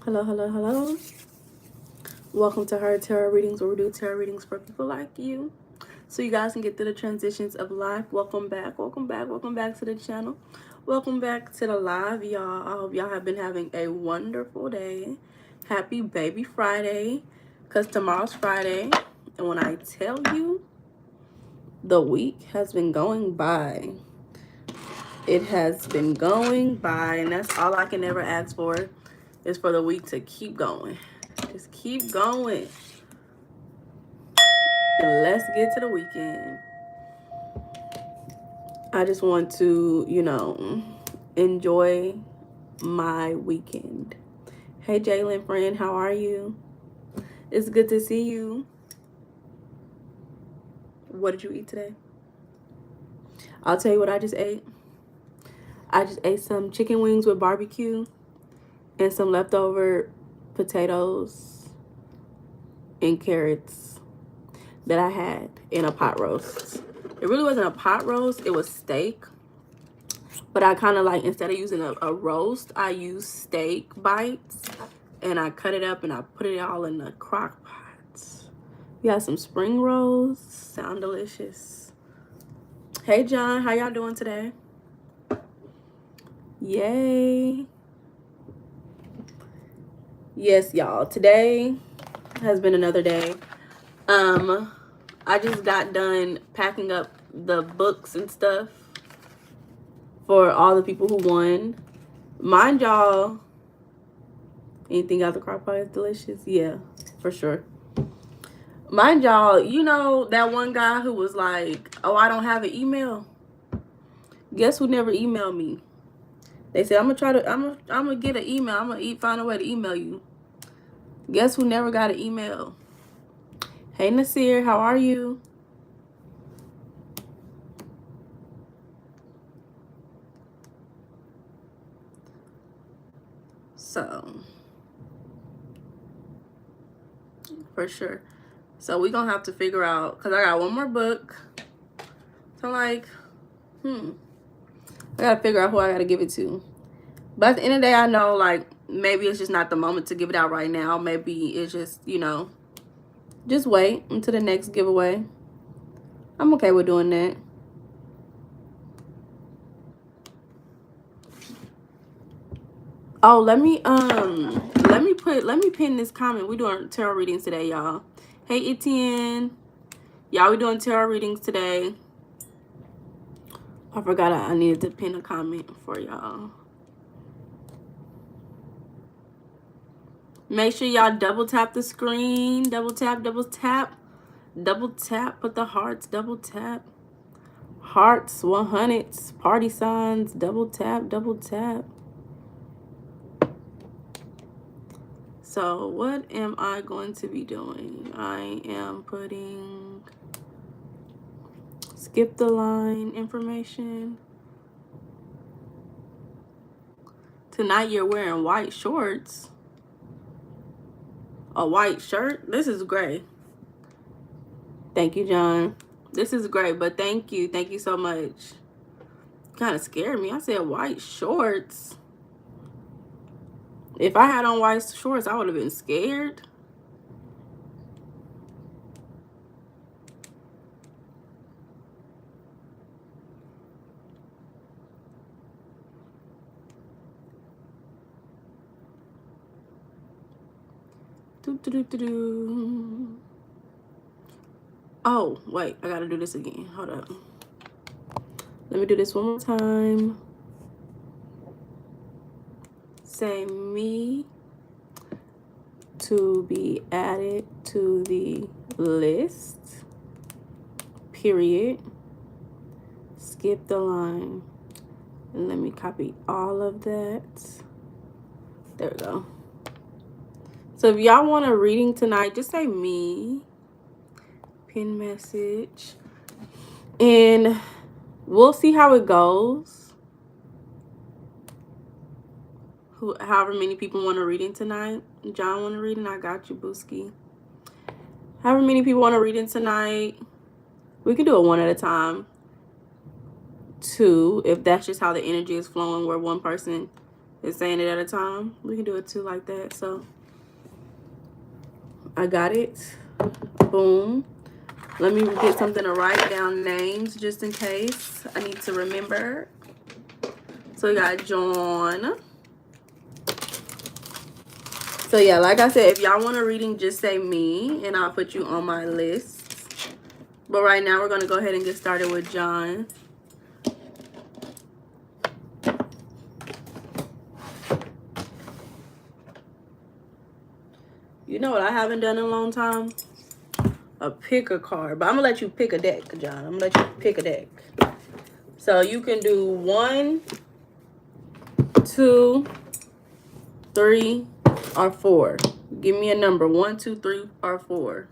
Hello, hello, hello. Welcome to Her Tarot Readings, where we do tarot readings for people like you, so you guys can get through the transitions of life. Welcome back, welcome back, welcome back to the channel. Welcome back to the live, y'all. I hope y'all have been having a wonderful day. Happy Baby Friday, because tomorrow's Friday. And when I tell you, the week has been going by. It has been going by, and that's all I can ever ask for, is for the week to keep going. Just keep going. And let's get to the weekend. I just want to, enjoy my weekend. Hey, Jalen, friend, how are you? It's good to see you. What did you eat today? I'll tell you what I just ate. I just ate some chicken wings with barbecue and some leftover potatoes and carrots that I had in a pot roast. It really wasn't a pot roast, it was steak. But I kind of like, instead of using a roast, I use steak bites. And I cut it up and I put it all in the crock pot. We got some spring rolls. Sound delicious. Hey, John. How y'all doing today? Yay. Yes, y'all. Today has been another day. I just got done packing up the books and stuff for all the people who won. Mind y'all, anything out the crock pot is delicious? Yeah, for sure. Mind y'all, you know that one guy who was like, oh, I don't have an email? Guess who never emailed me? They said, I'm gonna get an email. I'm gonna find a way to email you. Guess who never got an email? Hey, Nasir, how are you? So, for sure. So we gonna have to figure out, because I got one more book. So I'm like, I gotta figure out who I gotta give it to. But at the end of the day, I know, like, maybe it's just not the moment to give it out right now. Maybe it's just, just wait until the next giveaway. I'm okay with doing that. Oh, let me pin this comment. We're doing tarot readings today, y'all. Hey, Etienne. Y'all, we're doing tarot readings today. I forgot I needed to pin a comment for y'all. Make sure y'all double tap the screen. Double tap, double tap. Double tap, put the hearts, double tap. Hearts, 100s, party signs, double tap, double tap. So what am I going to be doing? I am putting skip the line information. Tonight you're wearing white shorts. A white shirt? This is gray. Thank you, John. This is great, but thank you. Thank you so much. Kind of scared me. I said white shorts. If I had on white shorts, I would have been scared. Oh, wait. I got to do this again. Hold up. Let me do this one more time. Say me to be added to the list. Period. Skip the line. And let me copy all of that. There we go. So if y'all want a reading tonight, just say me. Pin message. And we'll see how it goes. However many people want a reading tonight. John want a reading? I got you, Booski. However many people want a reading tonight. We can do it one at a time. Two, if that's just how the energy is flowing, where one person It's saying it at a time. We can do it too like that. So I got it. Boom. Let me get something to write down names just in case I need to remember. So we got John. So yeah, like I said, if y'all want a reading, just say me and I'll put you on my list. But right now we're going to go ahead and get started with John. You know what I haven't done in a long time? A pick a card. But I'm going to let you pick a deck, John. I'm going to let you pick a deck. So you can do 1, 2, 3, or 4. Give me a number. 1, 2, 3, or 4.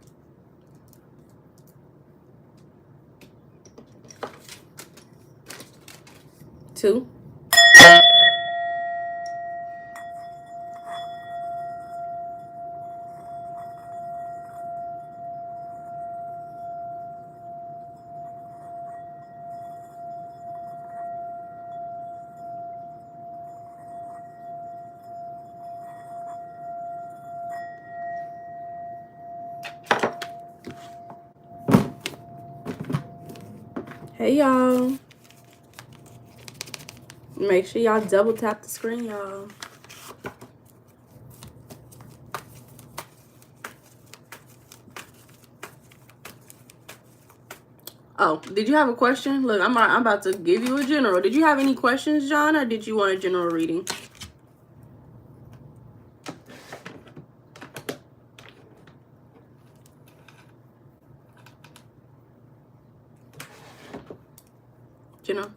2. Hey, y'all. Make sure y'all double tap the screen, y'all. Oh, did you have a question? Look, I'm about to give you a general. Did you have any questions, John, or did you want a general reading? General?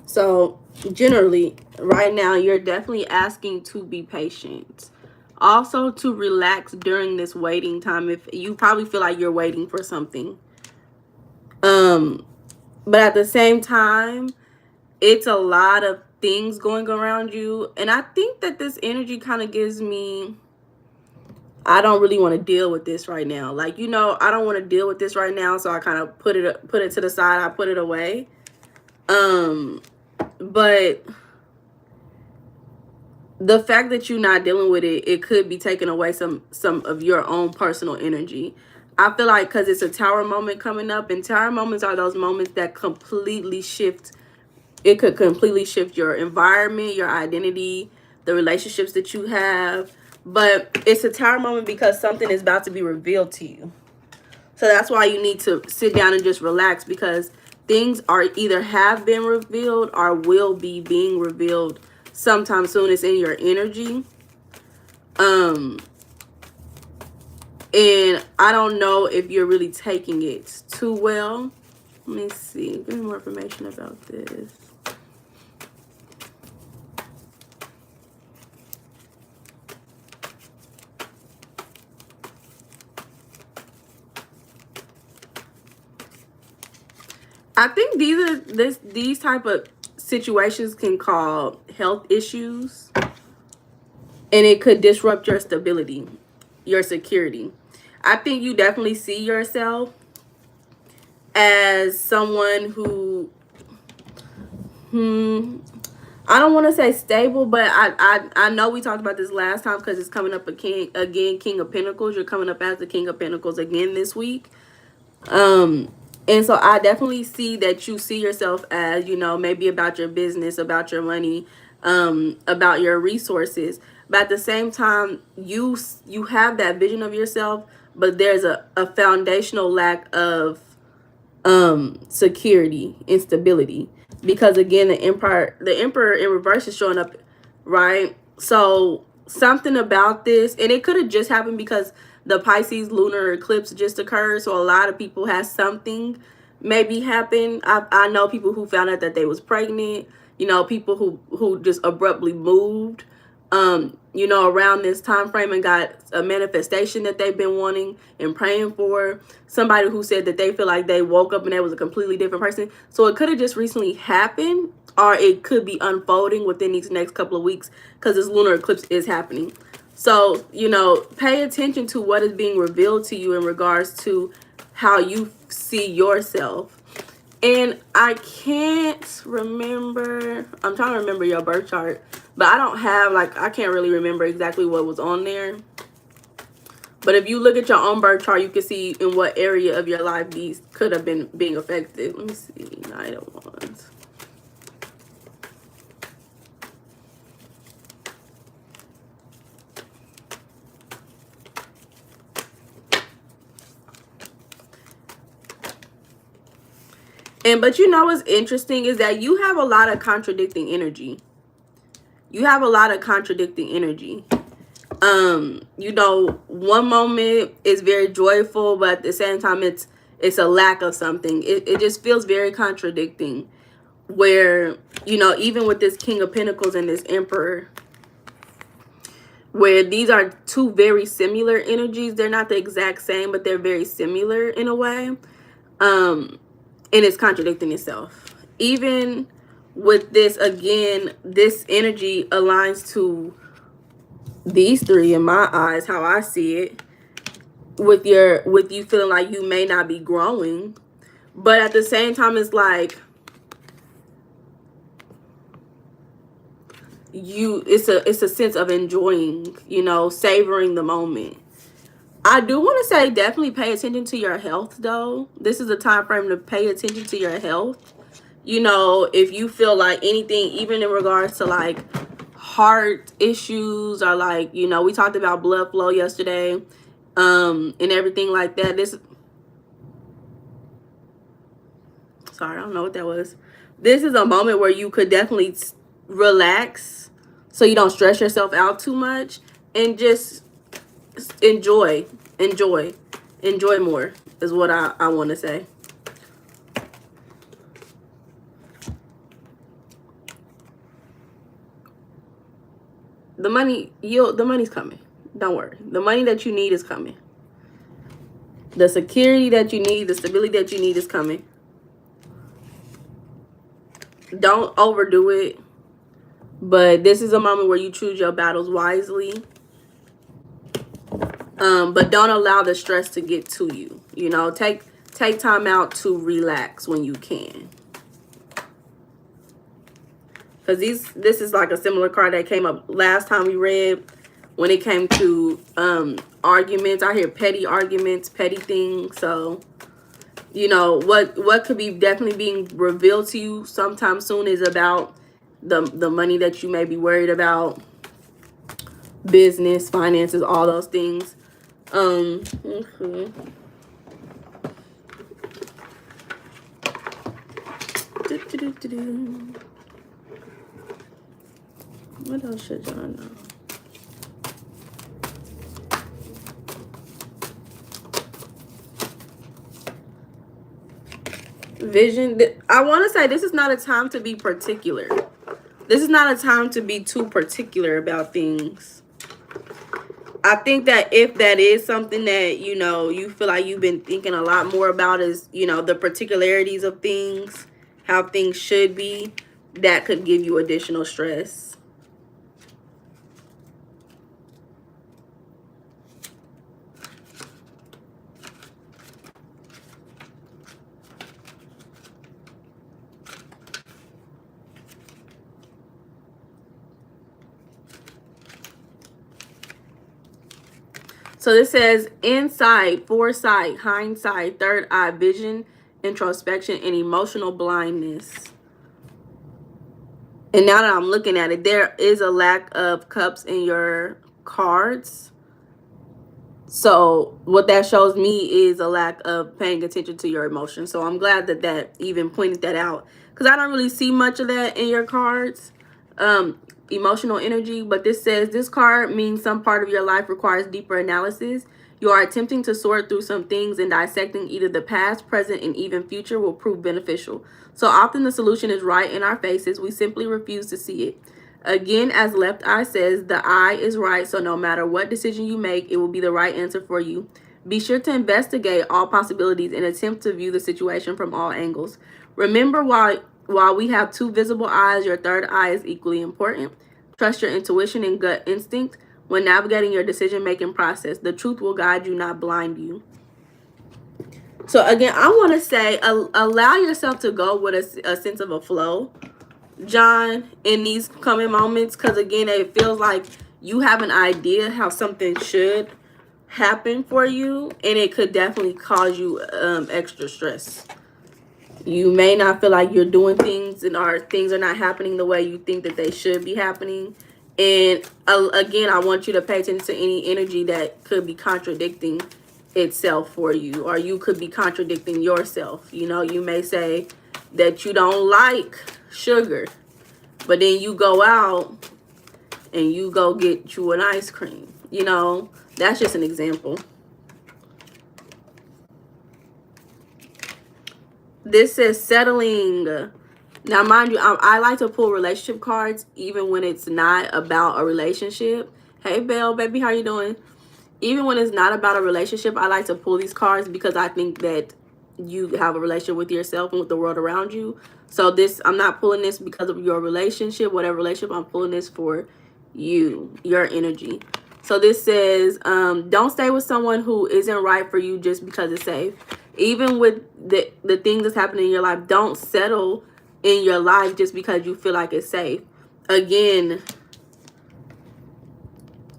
So generally, right now, you're definitely asking to be patient. Also to relax during this waiting time. If you probably feel like you're waiting for something. But at the same time, it's a lot of things going around you. And I think that this energy kind of gives me, I don't really want to deal with this right now. Like, you know, I don't want to deal with this right now. So I kind of put it to the side. I put it away. But the fact that you're not dealing with it, it could be taking away some of your own personal energy. I feel like because it's a tower moment coming up, and tower moments are those moments that completely shift. It could completely shift your environment, your identity, the relationships that you have. But it's a tower moment because something is about to be revealed to you. So that's why you need to sit down and just relax, because things are either have been revealed or will be being revealed sometime soon. It's in your energy. And I don't know if you're really taking it too well. Let me see. Give me more information about this. I think these type of situations can cause health issues, and it could disrupt your stability, your security. I think you definitely see yourself as someone who, I don't want to say stable, but I know we talked about this last time because it's coming up again, King of Pentacles. You're coming up as the King of Pentacles again this week. And so I definitely see that you see yourself as, you know, maybe about your business, about your money, about your resources. But at the same time, you have that vision of yourself, but there's a foundational lack of security and stability. Because again, the emperor in reverse is showing up, right? So something about this, and it could have just happened because the Pisces lunar eclipse just occurred. So a lot of people have something maybe happen. I know people who found out that they was pregnant. You know, people who just abruptly moved, you know, around this time frame and got a manifestation that they've been wanting and praying for. Somebody who said that they feel like they woke up and they was a completely different person. So it could have just recently happened, or it could be unfolding within these next couple of weeks because this lunar eclipse is happening. So, you know, pay attention to what is being revealed to you in regards to how you see yourself. And I can't remember, I'm trying to remember your birth chart, but I don't have, like, I can't really remember exactly what was on there. But if you look at your own birth chart, you can see in what area of your life these could have been being affected. Let me see, Knight of Wands. But you know what's interesting is that you have a lot of contradicting energy. You have a lot of contradicting energy. You know, one moment is very joyful, but at the same time it's a lack of something. It just feels very contradicting, where, you know, even with this King of Pentacles and this Emperor, where these are two very similar energies. They're not the exact same, but they're very similar in a way. And it's contradicting itself. Even with this, again, this energy aligns to these three in my eyes, how I see it, with you feeling like you may not be growing, but at the same time it's like it's a sense of enjoying, you know, savoring the moment. I do want to say definitely pay attention to your health, though. This is a time frame to pay attention to your health. You know, if you feel like anything, even in regards to like heart issues, or like, you know, we talked about blood flow yesterday, and everything like that. Sorry, I don't know what that was. This is a moment where you could definitely relax so you don't stress yourself out too much, and just enjoy more is what I want to say. The money's coming. Don't worry. The money that you need is coming. The security that you need, the stability that you need is coming. Don't overdo it. But this is a moment where you choose your battles wisely. But don't allow the stress to get to you. You know, take time out to relax when you can. Because this is like a similar card that came up last time we read when it came to arguments. I hear petty arguments, petty things. So, you know, what could be definitely being revealed to you sometime soon is about the money that you may be worried about, business, finances, all those things. What else should y'all know? Vision. I want to say this is not a time to be particular. This is not a time to be too particular about things. I think that if that is something that, you know, you feel like you've been thinking a lot more about is, you know, the particularities of things, how things should be, that could give you additional stress. So this says insight, foresight, hindsight, third eye vision, introspection, and emotional blindness. And now that I'm looking at it, there is a lack of cups in your cards. So what that shows me is a lack of paying attention to your emotions. So I'm glad that that even pointed that out, because I don't really see much of that in your cards. Emotional energy. But this says this card means some part of your life requires deeper analysis. You are attempting to sort through some things, and dissecting either the past, present, and even future will prove beneficial. So often the solution is right in our faces. We simply refuse to see it. Again, as Left Eye says, the eye is right, so no matter what decision you make, it will be the right answer for you. Be sure to investigate all possibilities and attempt to view the situation from all angles. Remember, while we have two visible eyes, your third eye is equally important. Trust your intuition and gut instinct when navigating your decision-making process. The truth will guide you, not blind you. So again, I want to say, allow yourself to go with a sense of a flow, John, in these coming moments, because again, it feels like you have an idea how something should happen for you, and it could definitely cause you extra stress. You may not feel like you're doing things, and things are not happening the way you think that they should be happening. And again, I want you to pay attention to any energy that could be contradicting itself for you, or you could be contradicting yourself. You know, you may say that you don't like sugar, but then you go out and you go get you an ice cream. You know, that's just an example. This says settling. Now, mind you, I like to pull relationship cards even when it's not about a relationship. Hey, Belle, baby, how you doing? Even when it's not about a relationship, I like to pull these cards because I think that you have a relationship with yourself and with the world around you. So I'm not pulling this because of your relationship, whatever relationship. I'm pulling this for you, your energy. So this says, don't stay with someone who isn't right for you just because it's safe. Even with the things that's happening in your life, don't settle in your life just because you feel like it's safe. Again,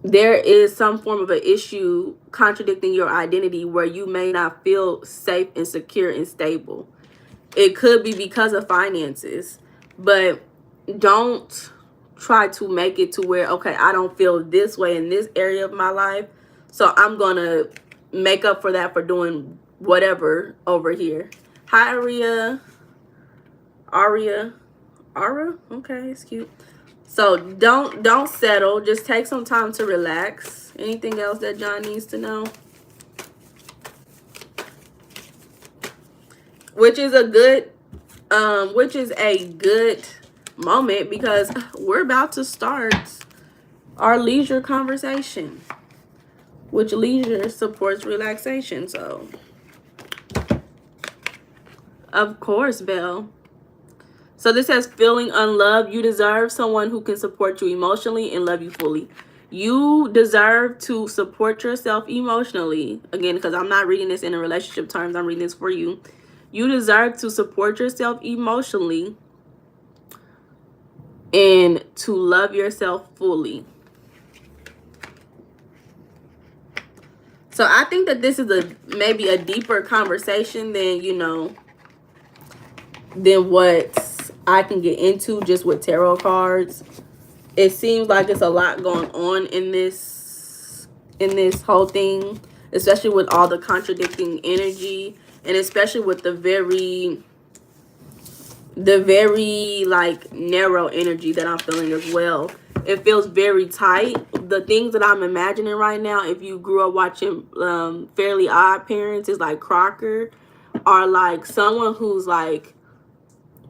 there is some form of an issue contradicting your identity where you may not feel safe and secure and stable. It could be because of finances, but don't try to make it to where, okay, I don't feel this way in this area of my life, so I'm going to make up for that for doing whatever over here. Hi, Aria, okay, it's cute. So don't settle. Just take some time to relax. Anything else that John needs to know? Which is a good moment because we're about to start our leisure conversation, which leisure supports relaxation. So of course, Belle. So this says feeling unloved. You deserve someone who can support you emotionally and love you fully. You deserve to support yourself emotionally. Again, because I'm not reading this in a relationship terms. I'm reading this for you. You deserve to support yourself emotionally and to love yourself fully. So I think that this is maybe a deeper conversation than, you know, than what I can get into just with tarot cards. It seems like it's a lot going on in this whole thing, especially with all the contradicting energy, and especially with the very like narrow energy that I'm feeling as well. It feels very tight. The things that I'm imagining right now, if you grew up watching Fairly Odd Parents, is like Crocker, or like someone who's like,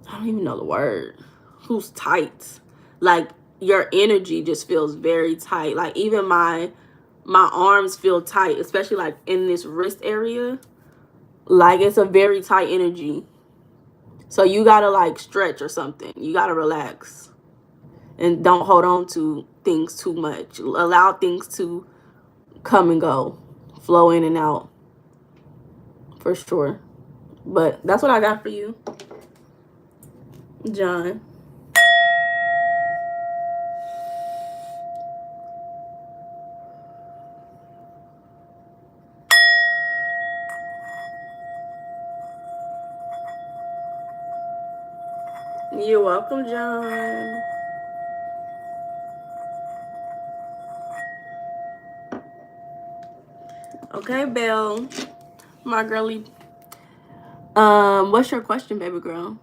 I don't even know the word, who's tight. Like your energy just feels very tight. Like even my arms feel tight, especially like in this wrist area. Like it's a very tight energy. So you gotta like stretch or something. You gotta relax and don't hold on to things too much. Allow things to come and go, flow in and out, for sure. But that's what I got for you, John. You're welcome, John. Okay, Belle, my girly. What's your question, baby girl?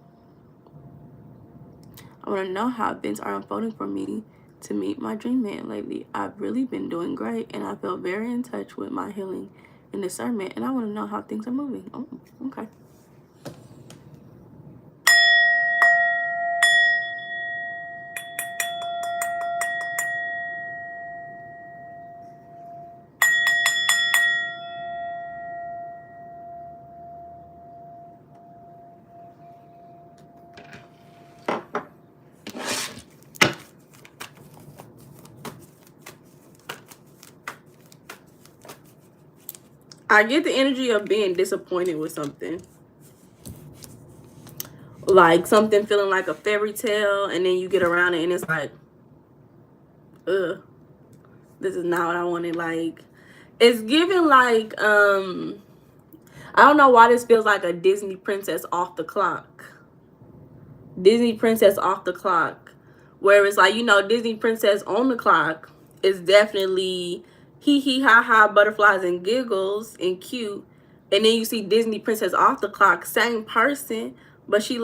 I want to know how events are unfolding for me to meet my dream man lately. I've really been doing great, and I feel very in touch with my healing and discernment, and I want to know how things are moving. Oh, okay. I get the energy of being disappointed with something. Like something feeling like a fairy tale, and then you get around it and it's like, ugh, this is not what I wanted. Like, it's giving like, I don't know why this feels like a Disney princess off the clock. Disney princess off the clock. Where it's like, you know, Disney princess on the clock is definitely hee hee ha ha, butterflies and giggles and cute. And then you see Disney princess off the clock, same person, but she's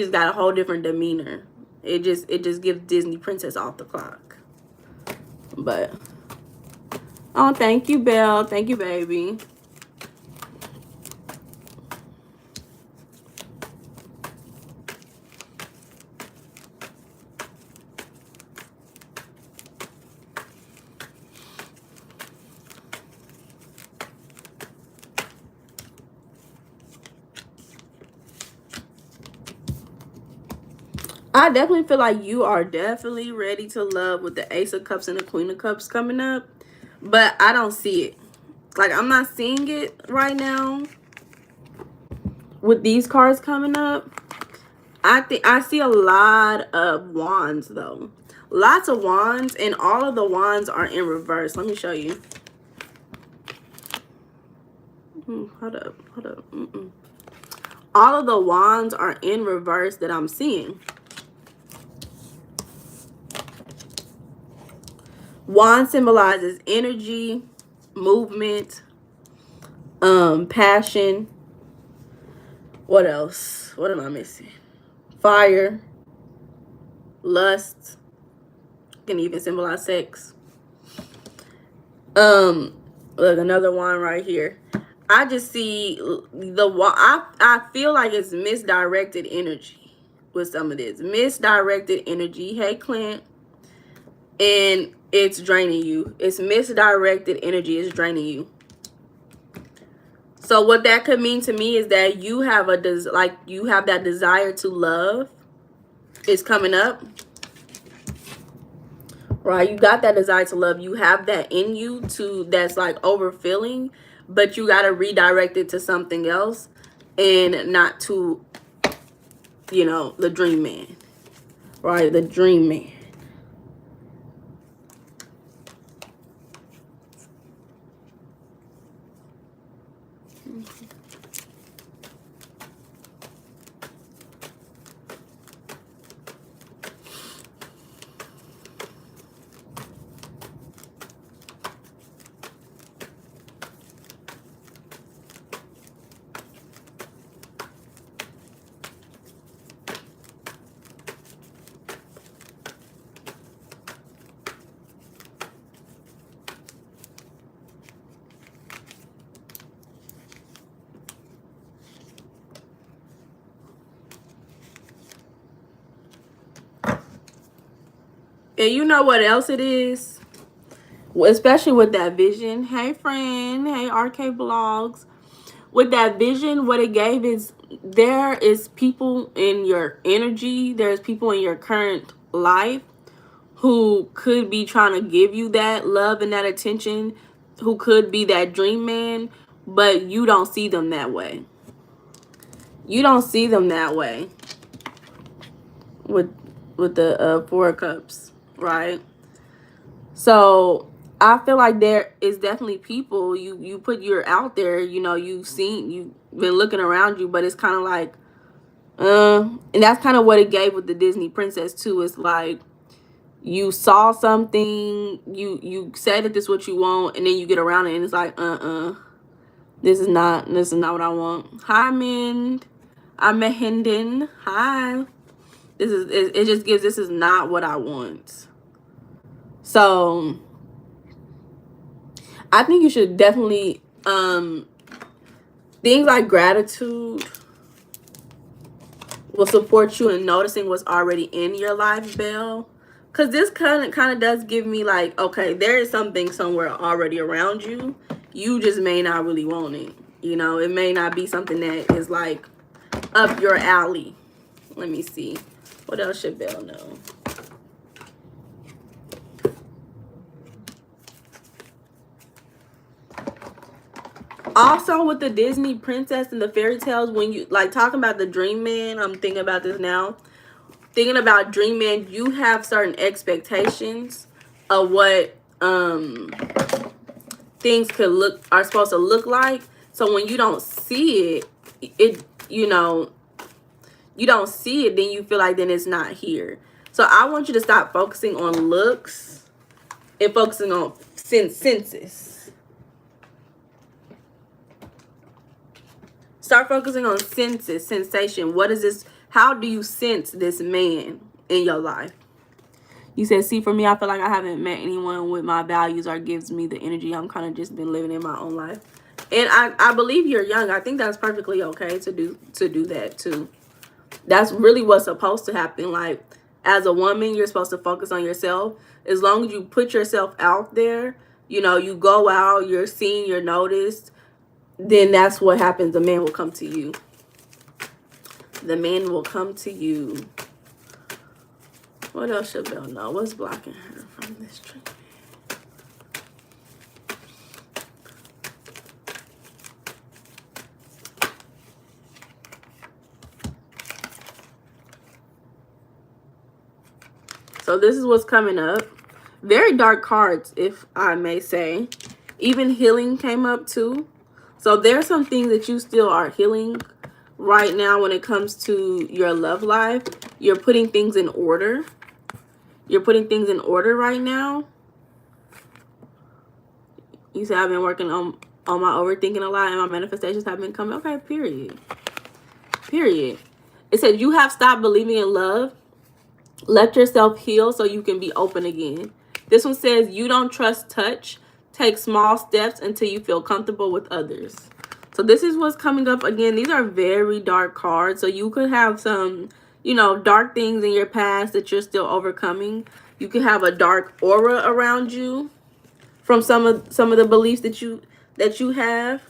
got a whole different demeanor. It just gives Disney princess off the clock. But oh, thank you, Belle. Thank you, baby. I definitely feel like you are definitely ready to love with the Ace of Cups and the Queen of Cups coming up. But I don't see it. Like, I'm not seeing it right now with these cards coming up. I see a lot of wands, though. Lots of wands, and all of the wands are in reverse. Let me show you. Hold up. All of the wands are in reverse that I'm seeing. Wand symbolizes energy, movement, passion. What else? What am I missing? Fire, lust. Can even symbolize sex. Look, another one right here. I just see I feel like it's misdirected energy with some of this. Misdirected energy. Hey, Clint. And it's draining you. It's misdirected energy. It's draining you. So what that could mean to me is that you have you have that desire to love. It's coming up. Right? You got that desire to love. You have that in you that's like overfilling, but you got to redirect it to something else and not to, you know, the dream man. Right? The dream man. And you know what else it is? Especially with that vision. Hey, friend. Hey, RK Blogs. With that vision, what it gave is there is people in your energy. There's people in your current life who could be trying to give you that love and that attention, who could be that dream man, but you don't see them that way. You don't see them that way with the Four of Cups, right? So I feel like there is definitely people you're out there, you know, you've been looking around you, but it's kind of like, and that's kind of what it gave with the Disney princess too. It's like you saw something, you said that this is what you want, and then you get around it and it's like, this is not what I want. Hi, Mind. I'm Mehinden. Hi. It just gives, this is not what I want. So I think you should definitely things like gratitude will support you in noticing what's already in your life, Belle. Because this kind of does give me like, okay, there is something somewhere already around you. You just may not really want it. You know, it may not be something that is like up your alley. Let me see. What else should Belle know? Also, with the Disney princess and the fairy tales, when you like talking about the dream man, I'm thinking about this now. Thinking about dream man, you have certain expectations of what things are supposed to look like. So when you don't see it, you know, you don't see it, then you feel like then it's not here. So I want you to stop focusing on looks and focusing on senses. Start focusing on senses, sensation. What is this? How do you sense this man in your life? You said, see, for me, I feel like I haven't met anyone with my values or gives me the energy. I'm kind of just been living in my own life. And I believe you're young. I think that's perfectly okay to do that too. That's really what's supposed to happen. Like, as a woman, you're supposed to focus on yourself. As long as you put yourself out there, you know, you go out, you're seen, you're noticed, then that's what happens. The man will come to you. The man will come to you. What else should Belle know? What's blocking her from this tree? So this is what's coming up. Very dark cards, if I may say. Even healing came up too. So there's some things that you still are healing right now when it comes to your love life. You're putting things in order. You're putting things in order right now. You said I've been working on my overthinking a lot and my manifestations have been coming. Okay, period. Period. It said you have stopped believing in love. Let yourself heal so you can be open again. This one says you don't trust touch. Take small steps until you feel comfortable with others. So this is what's coming up again. These are very dark cards. So you could have some, you know, dark things in your past that you're still overcoming. You could have a dark aura around you from some of the beliefs that you have.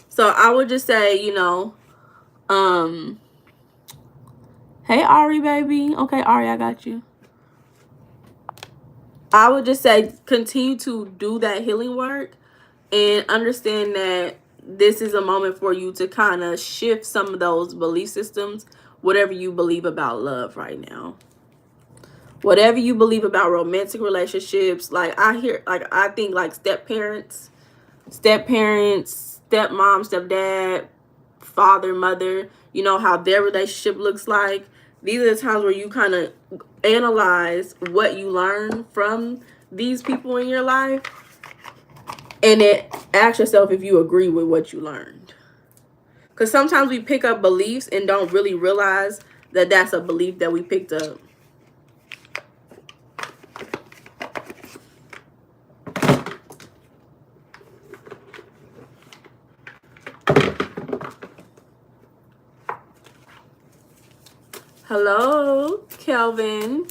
So I would just say, you know, hey Ari, baby. Okay, Ari, I got you. I would just say continue to do that healing work and understand that this is a moment for you to kind of shift some of those belief systems, whatever you believe about love right now. Whatever you believe about romantic relationships, like I think like step-parents, stepmom, stepdad, father, mother, you know, how their relationship looks like. These are the times where you kind of analyze what you learn from these people in your life and then ask yourself if you agree with what you learned. Because sometimes we pick up beliefs and don't really realize that that's a belief that we picked up. Hello, Kelvin.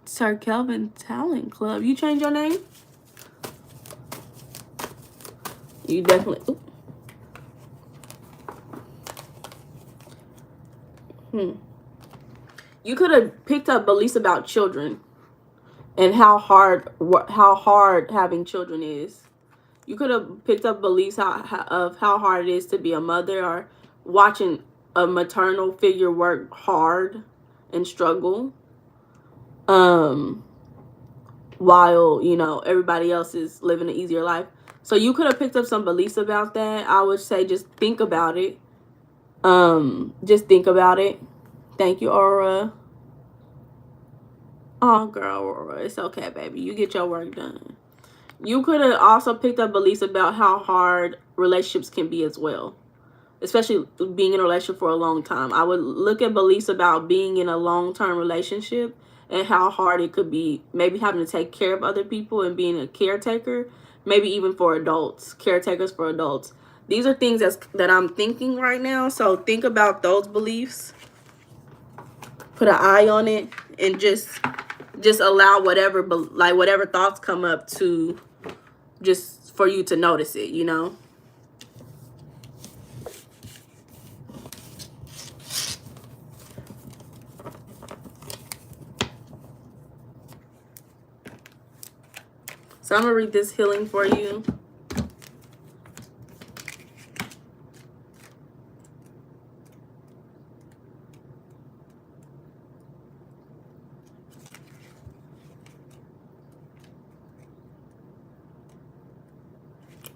Sir Kelvin Talent Club. You changed your name? You definitely... You could have picked up beliefs about children and how hard having children is. You could have picked up beliefs of how hard it is to be a mother, or watching a maternal figure work hard and struggle while, you know, everybody else is living an easier life. So you could have picked up some beliefs about that. I would say just think about it. Just think about it. Thank you, Aura. Oh, girl, Aura, it's okay, baby. You get your work done. You could have also picked up beliefs about how hard relationships can be as well, especially being in a relationship for a long time. I would look at beliefs about being in a long-term relationship and how hard it could be, maybe having to take care of other people and being a caretaker, maybe even for adults, caretakers for adults. These are things that I'm thinking right now. So think about those beliefs, put an eye on it, and just allow whatever thoughts come up to just for you to notice it, you know. So I'm gonna read this healing for you.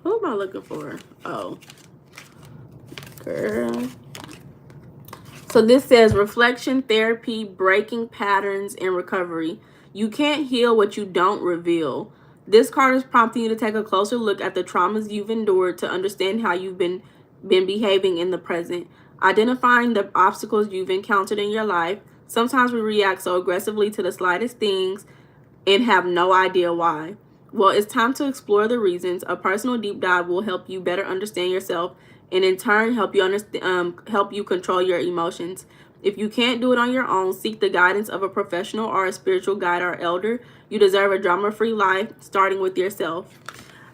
Who am I looking for? Oh, girl. So this says reflection, therapy, breaking patterns, and recovery. You can't heal what you don't reveal. This card is prompting you to take a closer look at the traumas you've endured to understand how you've been behaving in the present. Identifying the obstacles you've encountered in your life. Sometimes we react so aggressively to the slightest things and have no idea why. Well, it's time to explore the reasons. A personal deep dive will help you better understand yourself and in turn help you control your emotions. If you can't do it on your own, seek the guidance of a professional or a spiritual guide or elder. You deserve a drama-free life, starting with yourself.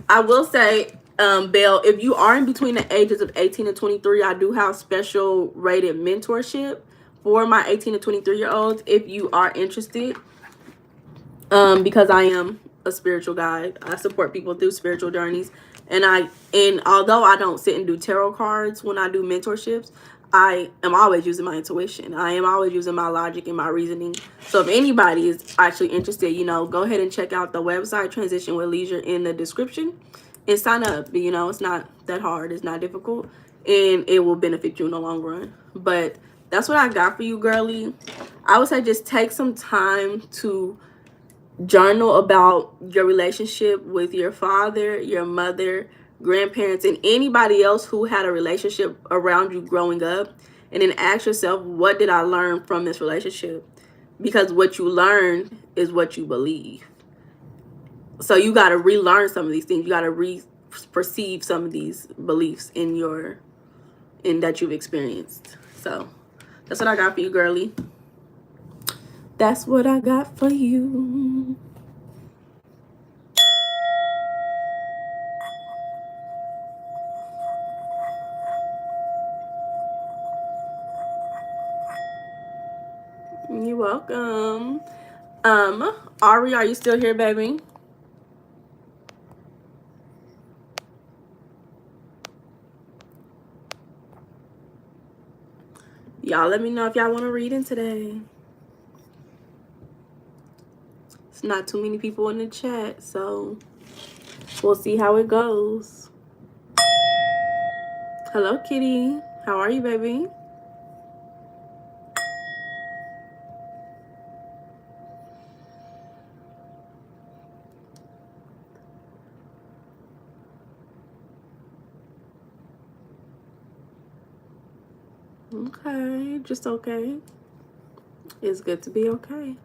I will say, Belle, if you are in between the ages of 18 and 23, I do have special rated mentorship for my 18 to 23-year-olds if you are interested. Because I am a spiritual guide. I support people through spiritual journeys. And although I don't sit and do tarot cards when I do mentorships, I am always using my intuition. I am always using my logic and my reasoning. So if anybody is actually interested, you know, go ahead and check out the website, Transition with Leisure, in the description and sign up. You know, it's not that hard. It's not difficult. And it will benefit you in the long run. But that's what I got for you, girly. I would say just take some time to journal about your relationship with your father, your mother, grandparents, and anybody else who had a relationship around you growing up. And then ask yourself, what did I learn from this relationship? Because what you learn is what you believe. So you got to relearn some of these things. You got to re-perceive some of these beliefs in that you've experienced. So that's what I got for you, girly. That's what I got for you. You're welcome. Ari, are you still here, baby? Y'all let me know if y'all want to read in today. It's not too many people in the chat, so we'll see how it goes. Hello, kitty. How are you, baby? Okay, just okay. It's good to be okay.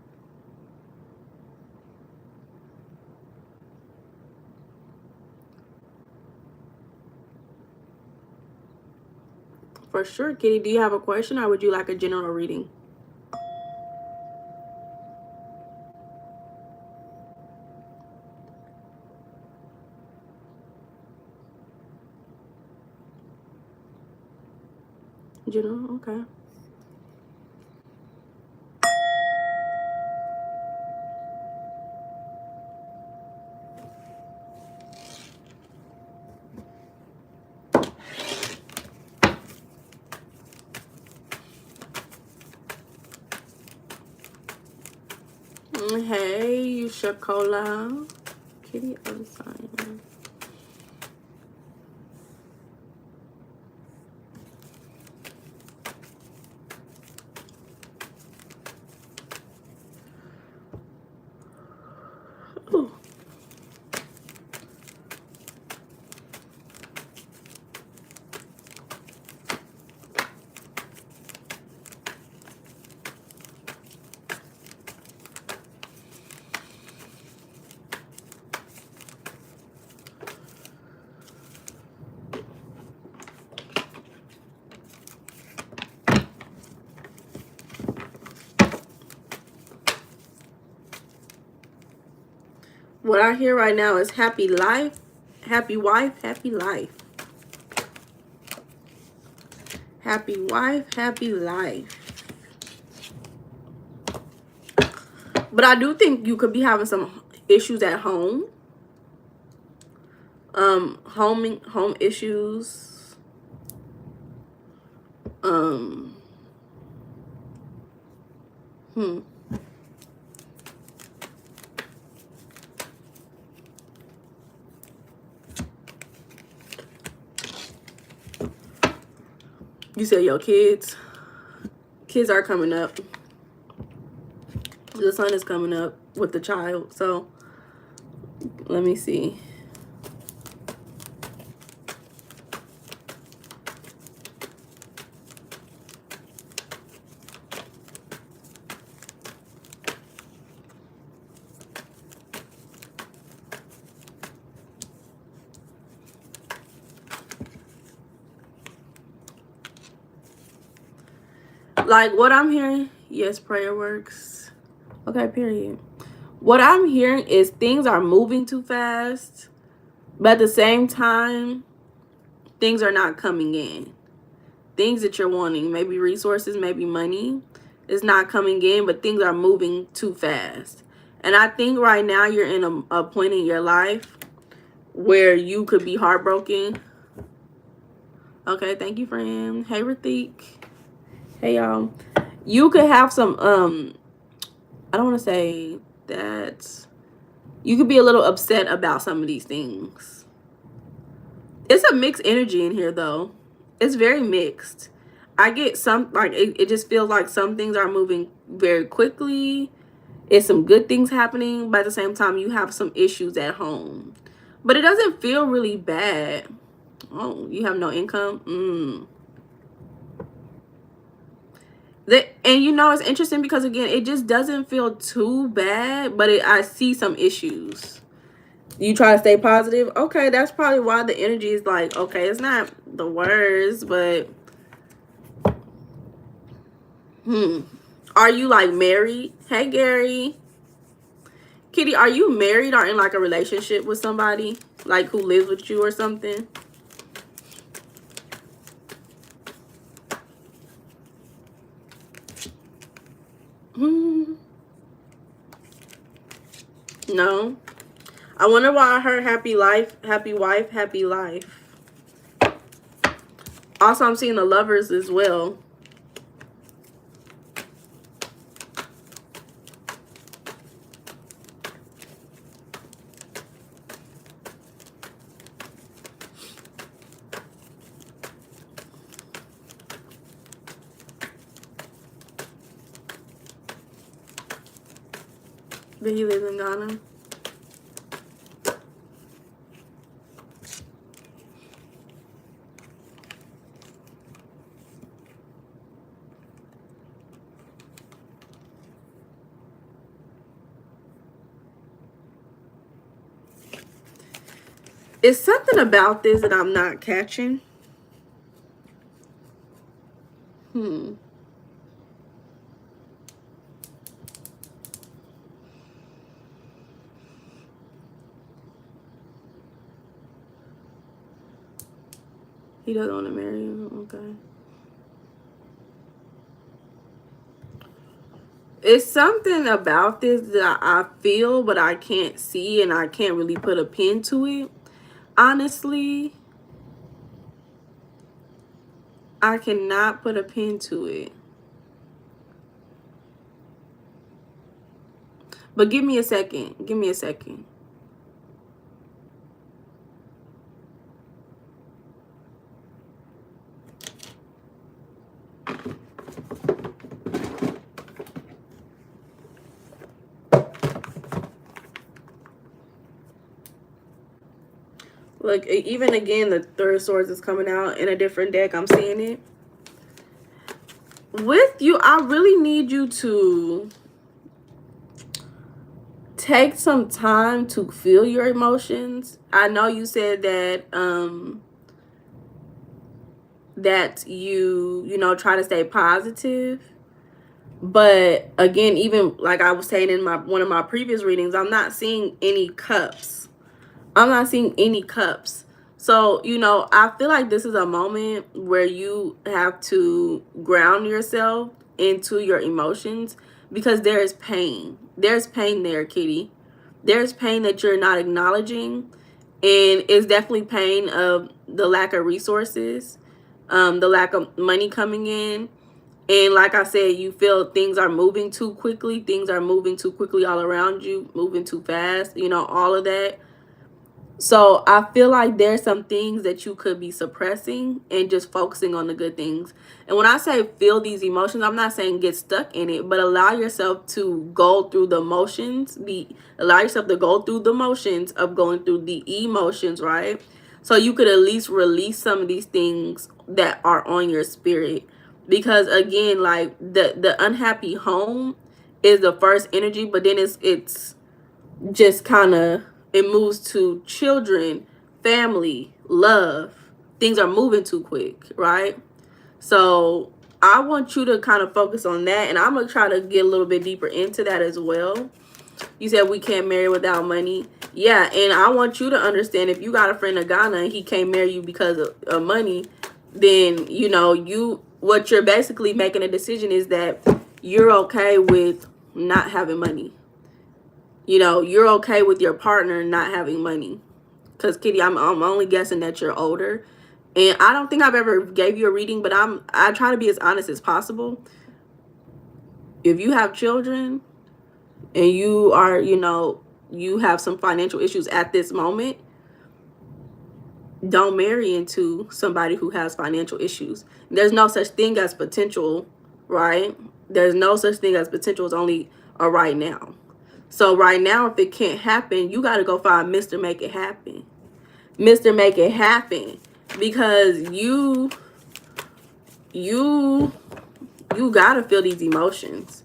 For sure, kitty. Do you have a question or would you like a general reading? General, okay. Hey, you Shakola. Kitty Unsigned. Ooh. What I hear right now is happy life, happy wife, happy life. Happy wife, happy life. But I do think you could be having some issues at home. Home issues. You said your kids are coming up. The sun is coming up with the child. So let me see. Like what I'm hearing, yes, prayer works. Okay, period. What I'm hearing is things are moving too fast, but at the same time, things are not coming in. Things that you're wanting, maybe resources, maybe money, is not coming in, but things are moving too fast. And I think right now you're in a point in your life where you could be heartbroken. Okay, thank you, friend. Hey, Rathik. Hey, y'all. You could have some, I don't want to say that. You could be a little upset about some of these things. It's a mixed energy in here, though. It's very mixed. I get some, like, it just feels like some things are moving very quickly. It's some good things happening, but at the same time, you have some issues at home. But it doesn't feel really bad. Oh, you have no income? And you know, it's interesting because, again, it just doesn't feel too bad, but I see some issues. You try to stay positive. Okay, that's probably why the energy is like, okay, it's not the worst, but are you like married? Hey, Gary. Kitty, are you married or in like a relationship with somebody like who lives with you or something? No. I wonder why I heard happy life, happy wife, happy life. Also, I'm seeing the lovers as well. But he lives in Ghana. It's something about this that I'm not catching. He doesn't want to marry you. Okay. It's something about this that I feel, but I can't see, and I can't really put a pin to it. Honestly, I cannot put a pin to it. But give me a second. Give me a second. Look, even again, the Third of Swords is coming out in a different deck. I'm seeing it. With you, I really need you to take some time to feel your emotions. I know you said that that you know, try to stay positive. But again, even like I was saying in one of my previous readings, I'm not seeing any cups. I'm not seeing any cups. So, you know, I feel like this is a moment where you have to ground yourself into your emotions, because there is pain. There's pain there, Kitty. There's pain that you're not acknowledging. And it's definitely pain of the lack of resources, the lack of money coming in. And like I said, you feel things are moving too quickly. Things are moving too quickly all around you, moving too fast, you know, all of that. So I feel like there's some things that you could be suppressing and just focusing on the good things. And when I say feel these emotions, I'm not saying get stuck in it, but allow yourself to go through the motions. Allow yourself to go through the motions of going through the emotions, right? So you could at least release some of these things that are on your spirit. Because again, like the unhappy home is the first energy, but then it's just kind of, it moves to children, family, love. Things are moving too quick, right? So I want you to kind of focus on that, and I'm gonna try to get a little bit deeper into that as well. You said we can't marry without money. Yeah, and I want you to understand, if you got a friend in Ghana and he can't marry you because of money, then you know, what you're basically making a decision is that you're okay with not having money. You know, you're okay with your partner not having money. Because Kitty, I'm only guessing that you're older. And I don't think I've ever gave you a reading, but I try to be as honest as possible. If you have children and you are, you know, you have some financial issues at this moment, don't marry into somebody who has financial issues. There's no such thing as potential, right? There's no such thing as potential. It's only a right now. So right now, if it can't happen, you got to go find Mr. Make It Happen. Mr. Make It Happen. Because you got to feel these emotions.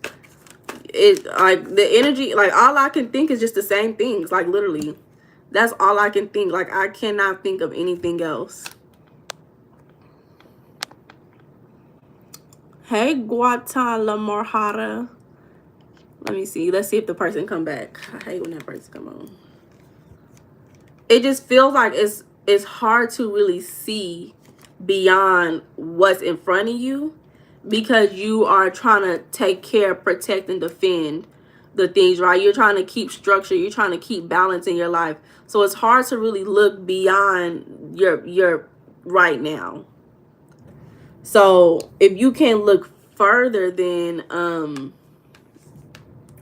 It, like, the energy, like, all I can think is just the same things. Like, literally. That's all I can think. Like, I cannot think of anything else. Hey, Guatemala. Let me see. Let's see if the person come back. I hate when that person come on. It just feels like it's hard to really see beyond what's in front of you, because you are trying to take care, protect, and defend the things, right? You're trying to keep structure. You're trying to keep balance in your life. So it's hard to really look beyond your right now. So if you can look further than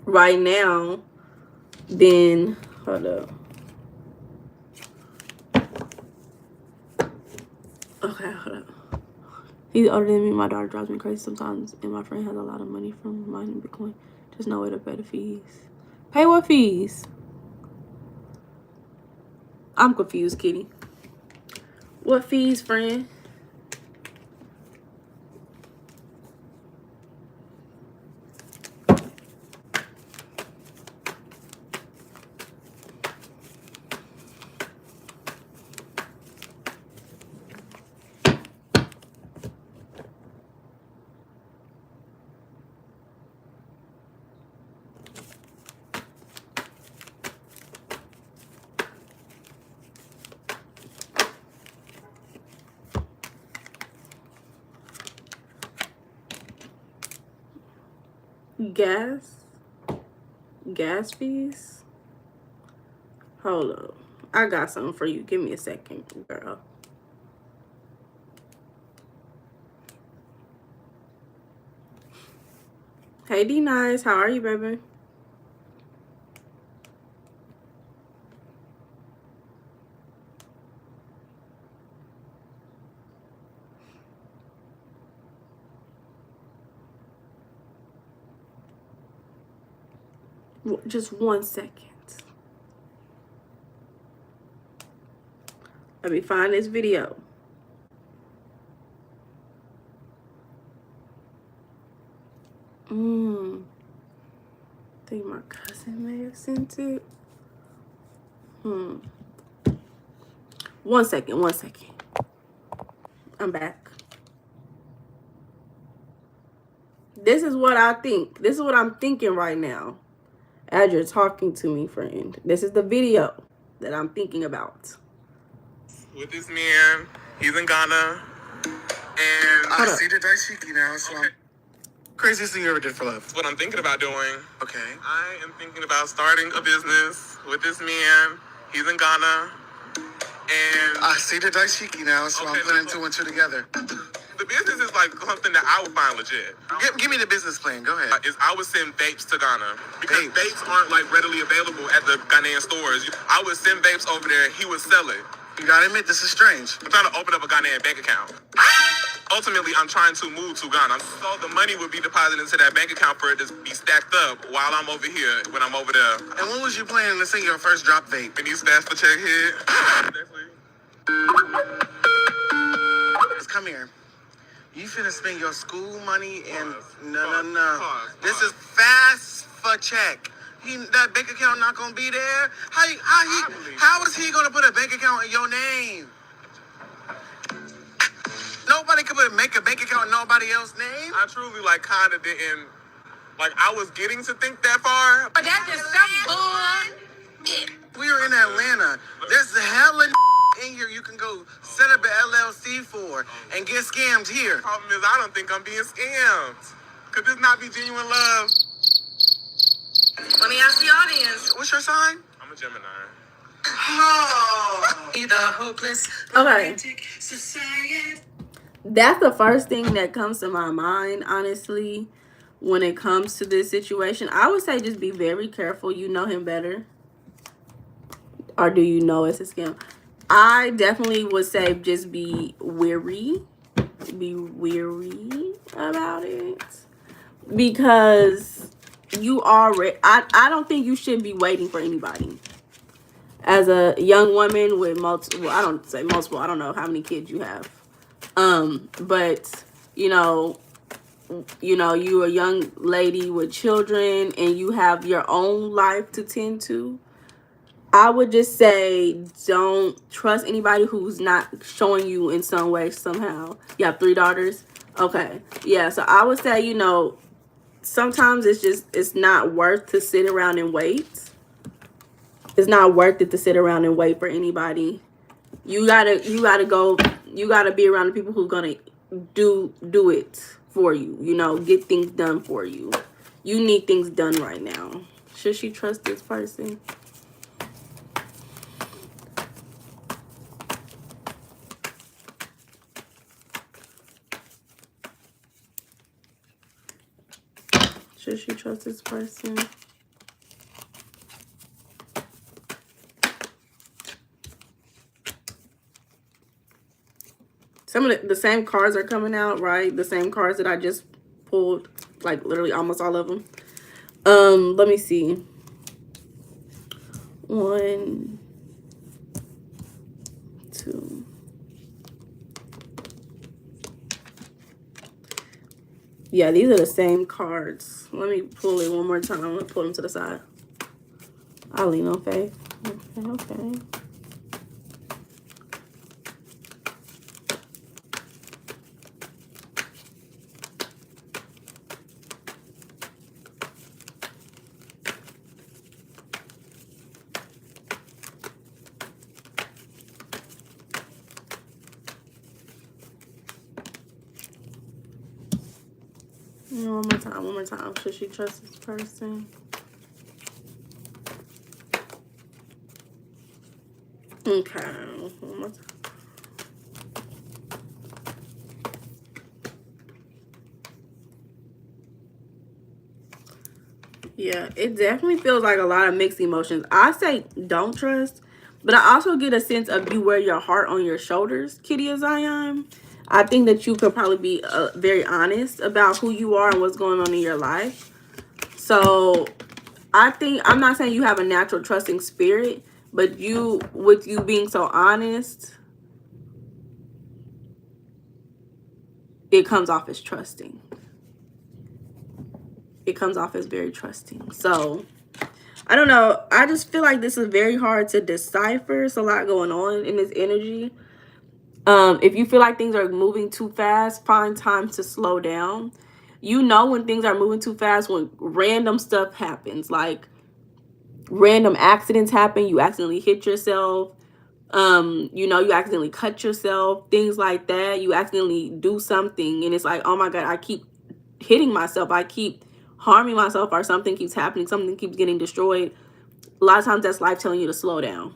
right now, then hold up. Okay, hold up. He's older than me. My daughter drives me crazy sometimes, and my friend has a lot of money from mining Bitcoin. Just no way to pay the fees. Pay what fees? I'm confused, Kitty. What fees, friend? Gas fees? Hold up. I got something for you. Give me a second, girl. Hey, D Nice. How are you, baby? Just 1 second. Let me find this video. I think my cousin may have sent it. 1 second, 1 second. I'm back. This is what I think. This is what I'm thinking right now as you're talking to me, friend. This is the video that I'm thinking about. With this man, he's in Ghana, and I see the Daishiki now, so okay. Craziest thing you ever did for love? That's what I'm thinking about doing. Okay. I am thinking about starting a business with this man. He's in Ghana, and I see the Daishiki now, so okay, I'm putting two and two together. The business is like something that I would find legit. Give me the business plan. Go ahead. I would send vapes to Ghana because vapes aren't like readily available at the Ghanaian stores. I would send vapes over there. He would sell it. You gotta admit, this is strange. I'm trying to open up a Ghanaian bank account. Ultimately, I'm trying to move to Ghana. So the money would be deposited into that bank account for it to be stacked up while I'm over here when I'm over there. And when was you planning to send your first drop vape? And these fast for check hit. Come here. You finna spend your school money and no. This is fast for check. That bank account not gonna be there. How is he gonna put a bank account in your name? Nobody could make a bank account in nobody else's name. I truly kind of didn't I was getting to think that far. But that's just some bull. We are in Atlanta. There's the hella in here you can go set up an LLC for and get scammed here. The problem is I don't think I'm being scammed. Could this not be genuine love? Let me ask the audience. What's your sign? I'm a Gemini. Oh, the hopeless romantic society. That's the first thing that comes to my mind, honestly, when it comes to this situation. I would say just be very careful. You know him better. Or do you know it's a scam? I definitely would say just be weary. Be weary about it. Because you already... I don't think you should be waiting for anybody. As a young woman with multiple... Well, I don't say multiple. I don't know how many kids you have. But you're a young lady with children and you have your own life to tend to. I would just say don't trust anybody who's not showing you in some way, somehow. You have 3 daughters? Okay. Yeah, so I would say, sometimes it's not worth to sit around and wait. It's not worth it to sit around and wait for anybody. You gotta be around the people who are gonna do it for you. Get things done for you. You need things done right now. Should she trust this person? Should she trust this person? Some of the same cards are coming out, right? The same cards that I just pulled, literally almost all of them. Let me see. 1, 2. Yeah, these are the same cards. Let me pull it one more time. I'm gonna pull them to the side. I'll lean on faith. Okay. One more time. Should she trust this person? Okay. One more time. Yeah, it definitely feels like a lot of mixed emotions. I say don't trust, but I also get a sense of you wear your heart on your shoulders, Kitty of Zion. I think that you could probably be very honest about who you are and what's going on in your life. So I'm not saying you have a natural trusting spirit, but with you being so honest, it comes off as trusting. It comes off as very trusting. So I don't know. I just feel like this is very hard to decipher. It's a lot going on in this energy. If you feel like things are moving too fast, find time to slow down. You know when things are moving too fast, when random stuff happens, like random accidents happen, you accidentally hit yourself, you know, you accidentally cut yourself, things like that. You accidentally do something and it's like, oh my God, I keep hitting myself, I keep harming myself, or something keeps happening, something keeps getting destroyed. A lot of times that's life telling you to slow down.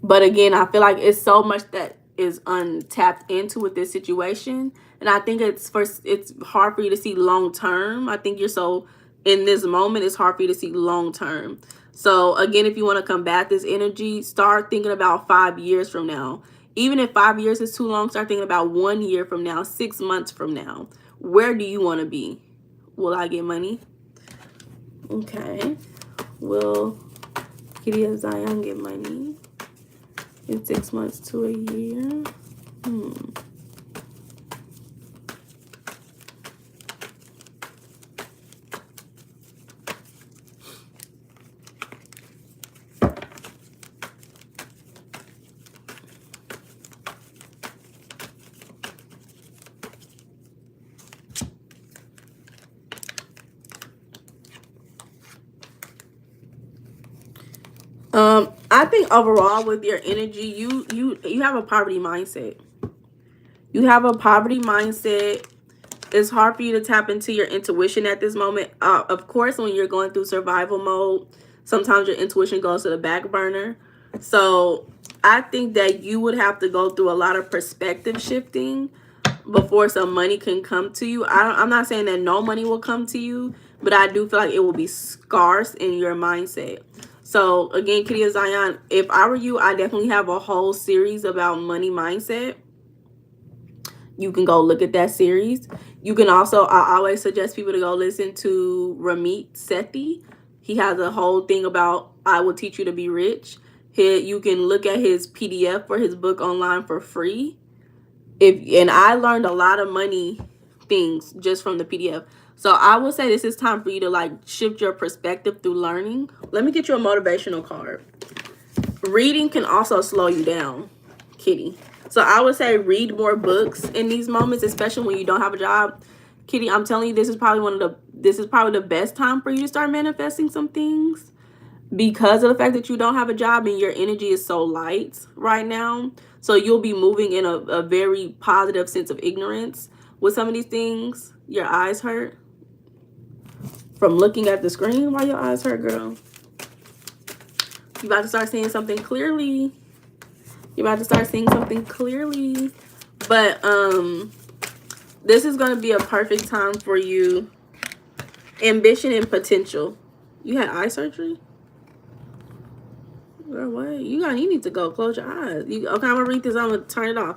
But again, I feel like it's so much that is untapped into with this situation, and I think it's hard for you to see long term. I think you're so in this moment, it's hard for you to see long term. So again, if you want to combat this energy, start thinking about 5 years from now. Even if 5 years is too long, start thinking about 1 year from now, 6 months from now. Where do you want to be? Will I get money? Okay. Will Kitty of Zion get money in 6 months to a year? I think overall with your energy, you have a poverty mindset. You have a poverty mindset. It's hard for you to tap into your intuition at this moment. Of course, when you're going through survival mode, sometimes your intuition goes to the back burner. So I think that you would have to go through a lot of perspective shifting before some money can come to you. I'm not saying that no money will come to you, but I do feel like it will be scarce in your mindset. So again, Kitty of Zion, if I were you, I definitely have a whole series about money mindset. You can go look at that series. You can also, I always suggest people to go listen to Ramit Sethi. He has a whole thing about I Will Teach You to Be Rich. You can look at his PDF for his book online for free. And I learned a lot of money things just from the PDF. So I will say this is time for you to like shift your perspective through learning. Let me get you a motivational card. Reading can also slow you down, Kitty. So I would say read more books in these moments, especially when you don't have a job. Kitty, I'm telling you, this is probably the best time for you to start manifesting some things, because of the fact that you don't have a job and your energy is so light right now. So you'll be moving in a very positive sense of ignorance with some of these things. Your eyes hurt from looking at the screen. Why your eyes hurt, girl? You about to start seeing something clearly. You're about to start seeing something clearly. But this is going to be a perfect time for you. Ambition and potential. You had eye surgery? Girl, what? You need to go close your eyes. Okay, I'm going to read this. I'm going to turn it off.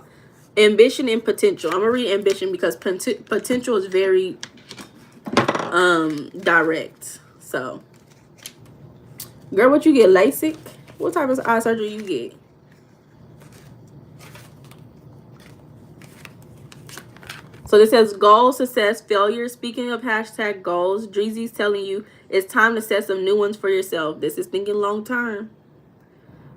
Ambition and potential. I'm going to read ambition because potential is very direct. So, girl, what you get? LASIK? What type of eye surgery you get? So this says goal, success, failure. Speaking of hashtag goals, Dreezy's telling you it's time to set some new ones for yourself. This is thinking long term.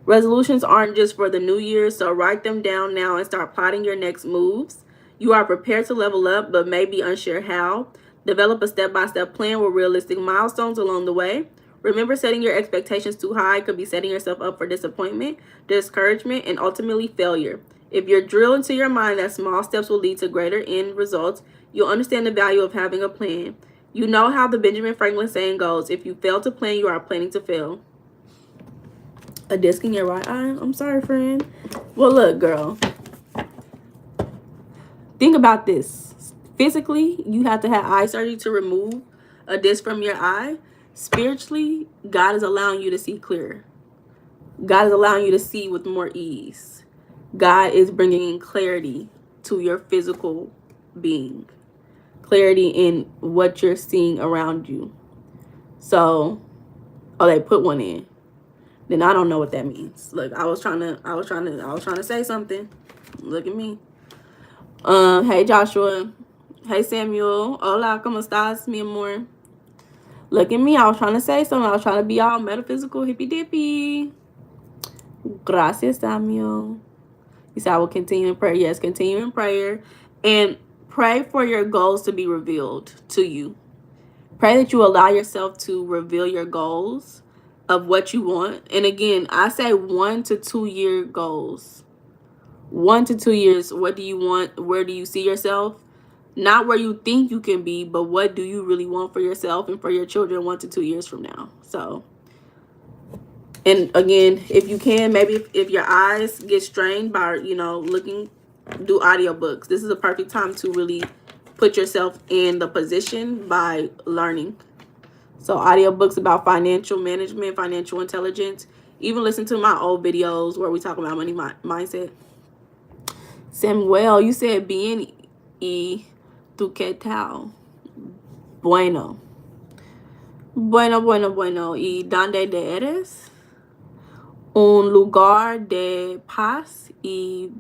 Resolutions aren't just for the new year, so write them down now and start plotting your next moves. You are prepared to level up, but may be unsure how. Develop a step-by-step plan with realistic milestones along the way. Remember, setting your expectations too high could be setting yourself up for disappointment, discouragement, and ultimately failure. If you're drilled into your mind that small steps will lead to greater end results, you'll understand the value of having a plan. You know how the Benjamin Franklin saying goes, if you fail to plan, you are planning to fail. A disc in your right eye? I'm sorry, friend. Well, look, girl. Think about this. Physically, you have to have eye surgery to remove a disc from your eye. Spiritually, God is allowing you to see clearer. God is allowing you to see with more ease. God is bringing in clarity to your physical being. Clarity in what you're seeing around you. So, oh, they put one in. Then I don't know what that means. Look, I was trying to say something. Look at me. Hey Joshua. Hey Samuel. Hola, ¿cómo estás, mi amor? Look at me. I was trying to say something. I was trying to be all metaphysical, hippy dippy. Gracias, Samuel. He said, I will continue in prayer. Yes, continue in prayer. And pray for your goals to be revealed to you. Pray that you allow yourself to reveal your goals of what you want. And again, I say 1 to 2 year goals. 1 to 2 years. What do you want? Where do you see yourself? Not where you think you can be, but what do you really want for yourself and for your children 1 to 2 years from now? So, and again, if you can, maybe if your eyes get strained by, you know, looking, do audiobooks. This is a perfect time to really put yourself in the position by learning. So audiobooks about financial management, financial intelligence. Even listen to my old videos where we talk about money mindset. Samuel, you said bien y tu qué tal? Bueno. Bueno. ¿Y dónde eres? Un lugar de paz y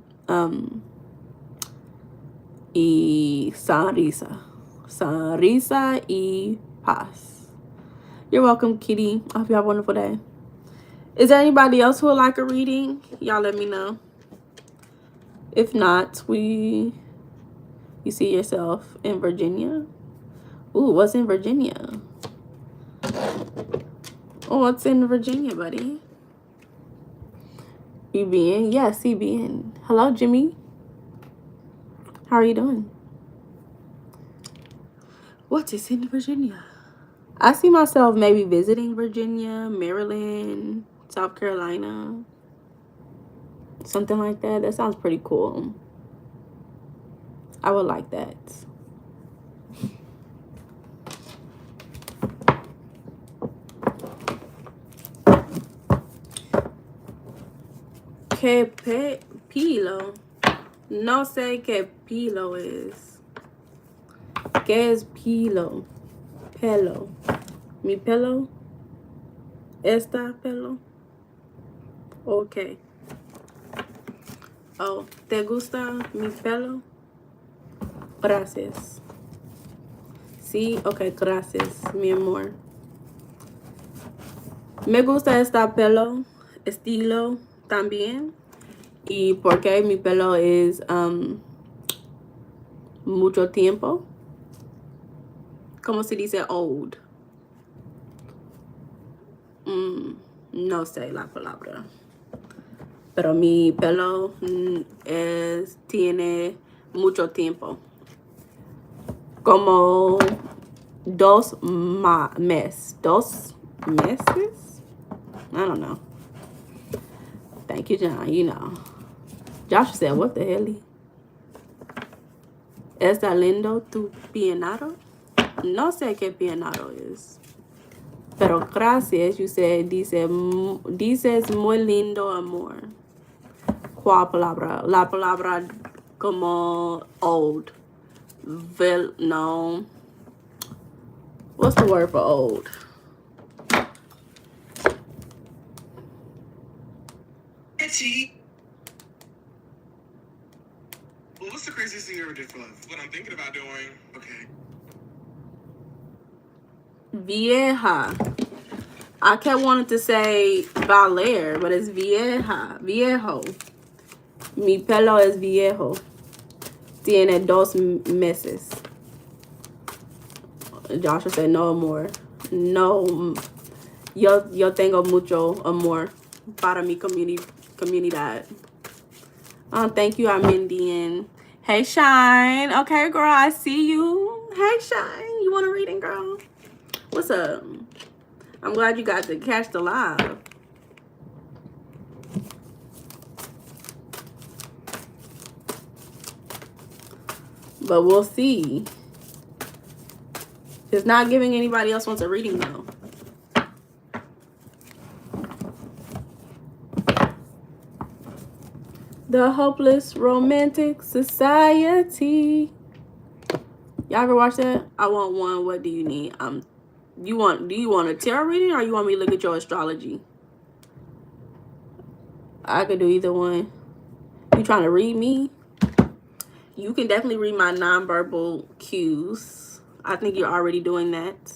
sonrisa. Sonrisa y paz. You're welcome, Kitty. I hope you have a wonderful day. Is there anybody else who would like a reading? Y'all let me know. If not, you see yourself in Virginia? Ooh, what's in Virginia? Oh, what's in Virginia, buddy? You being? Yes, he being. Hello, Jimmy. How are you doing? What is in Virginia? I see myself maybe visiting Virginia, Maryland, South Carolina. Something like that. That sounds pretty cool. I would like that. ¿Qué pilo? No sé qué pilo es. ¿Qué es pilo? Pelo. Mi pelo. Esta pelo. Okay. Oh, ¿te gusta mi pelo? Gracias. Sí, okay, gracias, mi amor. Me gusta esta pelo, estilo también. Y porque mi pelo es mucho tiempo. ¿Cómo se dice old? No sé la palabra. Pero mi pelo tiene mucho tiempo. Como 2 meses. 2 meses? I don't know. Thank you, John. You know. Josh said, what the hell? ¿Está lindo tu peinado? No sé qué peinado es. Pero gracias, you said, dices muy lindo amor. ¿Cuál palabra? La palabra como old. No. What's the word for old? Well, what's the craziest thing you ever did for love? What I'm thinking about doing. Okay. Vieja. I kept wanting to say valer, but it's vieja. Viejo. Mi pelo es viejo. Tiene 2 meses. Joshua said, no amor. No. Yo tengo mucho amor para mi comunidad. Thank you, Armindian. Hey, Shine. Okay, girl, I see you. Hey, Shine. You want a reading, girl? What's up? I'm glad you got to catch the live. But we'll see. It's not giving anybody else wants a reading, though. The Hopeless Romantic Society. Y'all ever watch that? I want one. What do you need? Do you want a tarot reading or you want me to look at your astrology? I could do either one. You trying to read me? You can definitely read my nonverbal cues. I think you're already doing that.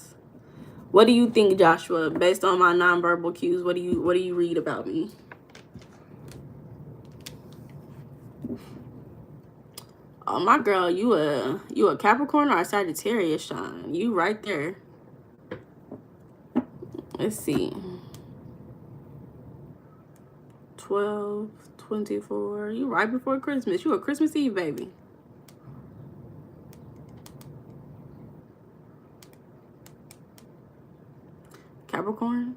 What do you think, Joshua? Based on my nonverbal cues, what do you read about me? Oh, my girl, you a Capricorn or a Sagittarius, Sean? You right there. Let's see. 12, 24. You right before Christmas. You a Christmas Eve baby. Capricorn?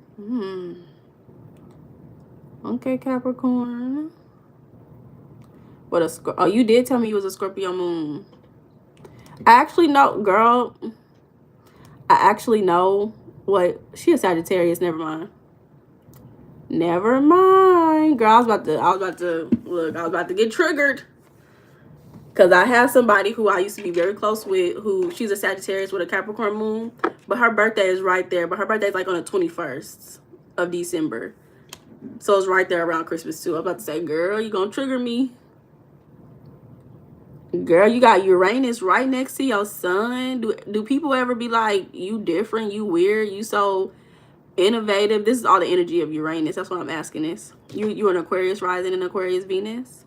Okay, Capricorn. What oh, you did tell me you was a Scorpio moon. I actually know, girl. I actually know what she a Sagittarius. Never mind. Never mind, girl. I was about to get triggered. Because I have somebody who I used to be very close with, who she's a Sagittarius with a Capricorn moon, but her birthday is right there. But her birthday is like on the 21st of December. So it's right there around Christmas too. I'm about to say, girl, you gonna trigger me. Girl, you got Uranus right next to your sun. Do people ever be like, you different, you weird, you so innovative? This is all the energy of Uranus. That's what I'm asking this. You an Aquarius rising and Aquarius Venus?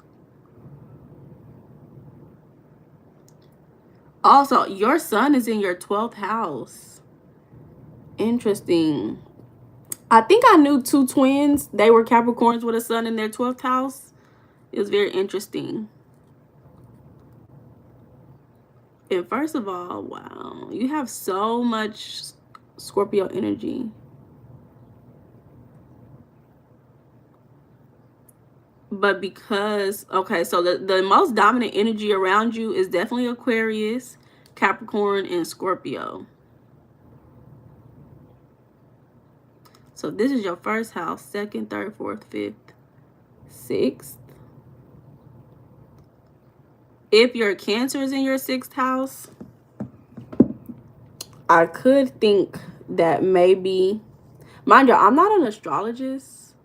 Also, your sun is in your 12th house. Interesting. I think I knew two twins. They were Capricorns with a sun in their 12th house. It was very interesting. And first of all, wow, you have so much Scorpio energy. But because, okay, so the most dominant energy around you is definitely Aquarius, Capricorn, and Scorpio. So this is your first house, second, third, fourth, fifth, sixth. If your Cancer is in your 6th house, I could think that maybe, mind you, I'm not an astrologist.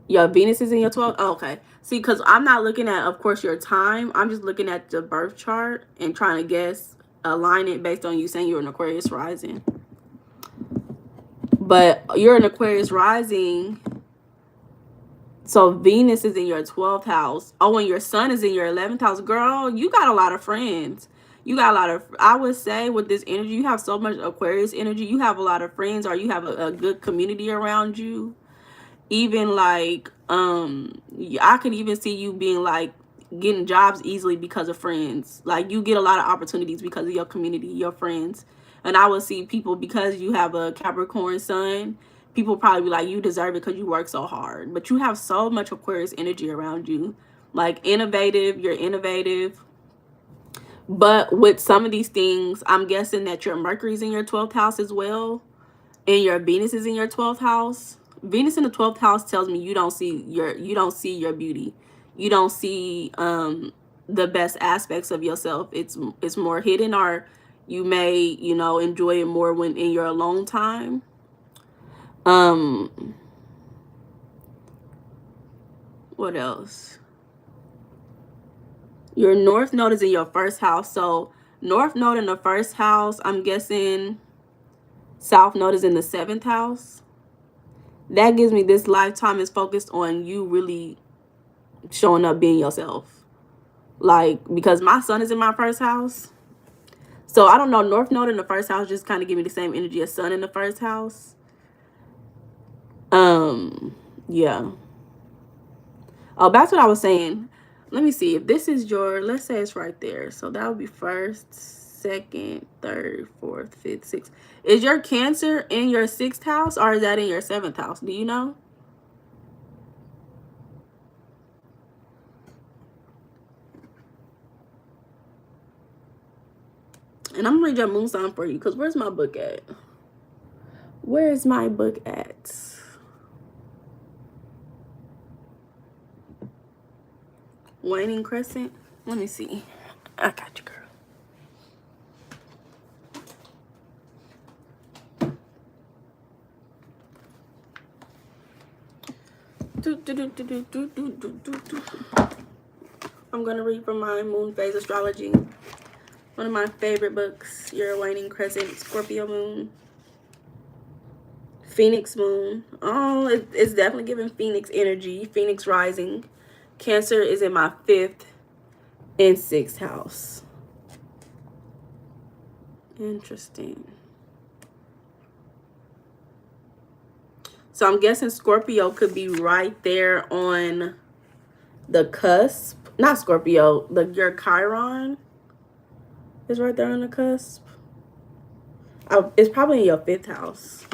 Your Venus is in your 12th. Oh, okay. See, because I'm not looking at, of course, your time. I'm just looking at the birth chart and trying to guess, align it based on you saying you're an Aquarius rising. But you're an Aquarius rising, so Venus is in your 12th house. Oh, and your sun is in your 11th house. Girl, you got a lot of friends. You got a lot of, I would say with this energy, you have so much Aquarius energy. You have a lot of friends, or you have a good community around you. Even like, I could even see you being like getting jobs easily because of friends. Like you get a lot of opportunities because of your community, your friends. And I would see people, because you have a Capricorn sun, people probably be like, you deserve it because you work so hard. But you have so much Aquarius energy around you. Like innovative, you're innovative. But with some of these things, I'm guessing that your Mercury's in your 12th house as well. And your Venus is in your 12th house. Venus in the 12th house tells me you don't see your beauty. You don't see the best aspects of yourself. It's more hidden, or you may, you know, enjoy it more when in your alone time. What else? Your North Node is in your 1st house. So North Node in the 1st house, I'm guessing South Node is in the 7th house. That gives me this lifetime is focused on you really showing up being yourself. Like, because my sun is in my 1st house. So I don't know, North Node in the 1st house just kind of give me the same energy as sun in the 1st house. Yeah. Oh, that's what I was saying. Let me see if this is your, let's say it's right there. So that would be 1st, 2nd, 3rd, 4th, 5th, 6th. Is your Cancer in your 6th house, or is that in your 7th house? Do you know? And I'm gonna read your moon sign for you, because where's my book at? Where's my book at? Waning Crescent. Let me see. I got you, girl. I'm gonna read from my Moon Phase Astrology. One of my favorite books. Your Waning Crescent, Scorpio Moon, Phoenix Moon. Oh, it's definitely giving Phoenix energy. Phoenix rising. Cancer is in my 5th. in 6th house. Interesting. So I'm guessing Scorpio could be right there on the cusp. Not Scorpio, your Chiron is right there on the cusp. It's probably in your 5th house.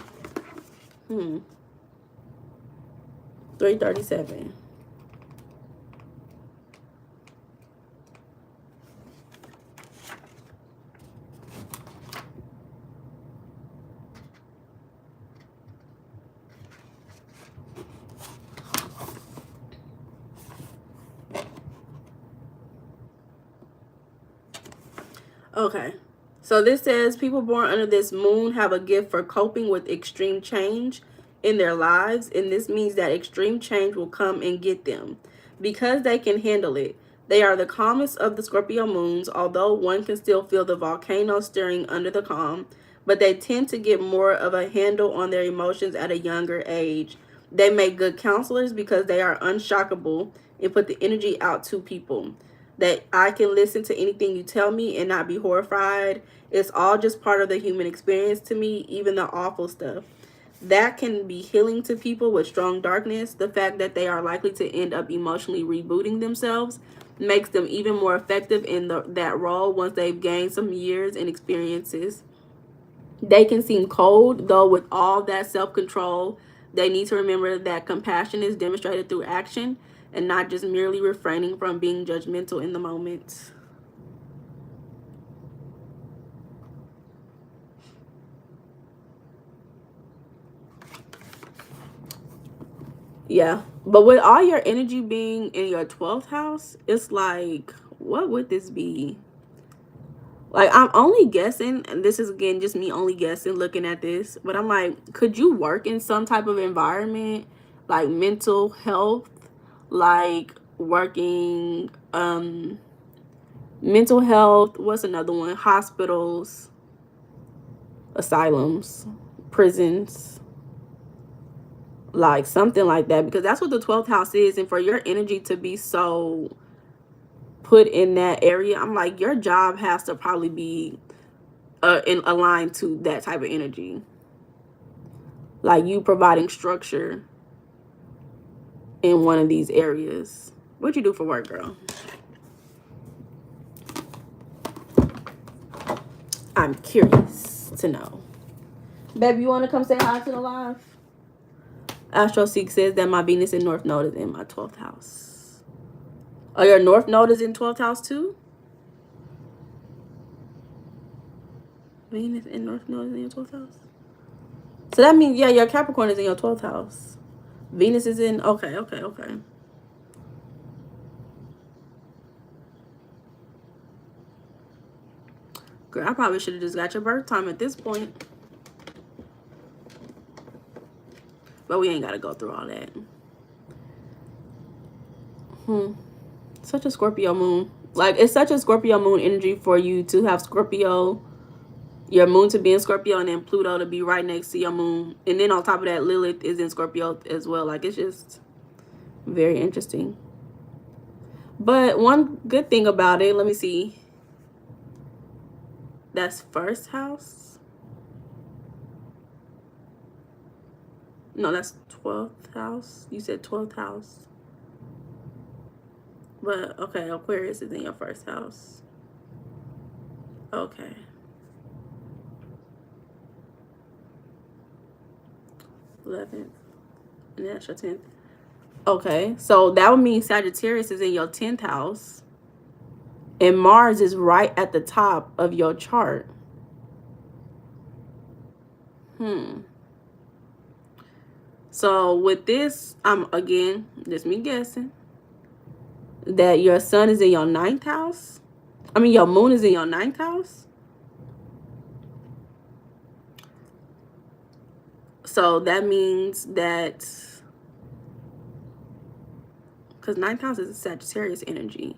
337. Okay. So this says people born under this moon have a gift for coping with extreme change in their lives, and this means that extreme change will come and get them. Because they can handle it, they are the calmest of the Scorpio moons, although one can still feel the volcano stirring under the calm, but they tend to get more of a handle on their emotions at a younger age. They make good counselors because they are unshockable and put the energy out to people. That I can listen to anything you tell me and not be horrified. It's all just part of the human experience to me, even the awful stuff. That can be healing to people with strong darkness. The fact that they are likely to end up emotionally rebooting themselves makes them even more effective in that role once they've gained some years and experiences. They can seem cold, though with all that self-control, they need to remember that compassion is demonstrated through action and not just merely refraining from being judgmental in the moment. Yeah, but with all your energy being in your 12th house, it's like, what would this be? Like, I'm only guessing, and this is again just me only guessing looking at this, but I'm like, could you work in some type of environment, like mental health, like working, mental health, what's another one? Hospitals, asylums, prisons, like something like that, because that's what the 12th house is. And for your energy to be so put in that area, I'm like, your job has to probably be aligned to that type of energy, like you providing structure in one of these areas. What you do for work, girl? I'm curious to know. Baby, you want to come say hi to the live? AstroSeek says that my Venus in North Node is in my 12th house. Oh, your North Node is in 12th house too? Venus in North Node is in your 12th house? So that means, yeah, your Capricorn is in your 12th house. Venus is in, okay. Girl, I probably should have just got your birth time at this point. But we ain't got to go through all that. Such a Scorpio moon. Like, it's such a Scorpio moon energy for you to have Scorpio, your moon to be in Scorpio, and then Pluto to be right next to your moon. And then on top of that, Lilith is in Scorpio as well. Like, it's just very interesting. But one good thing about it, let me see. That's 1st house. No, that's 12th house. You said 12th house. But, okay, Aquarius is in your 1st house. Okay. 11th. And that's your 10th. Okay, so that would mean Sagittarius is in your 10th house. And Mars is right at the top of your chart. So with this, I'm again, just me guessing, that your sun is in your 9th house. I mean, your moon is in your 9th house. So that means that, because 9th house is a Sagittarius energy.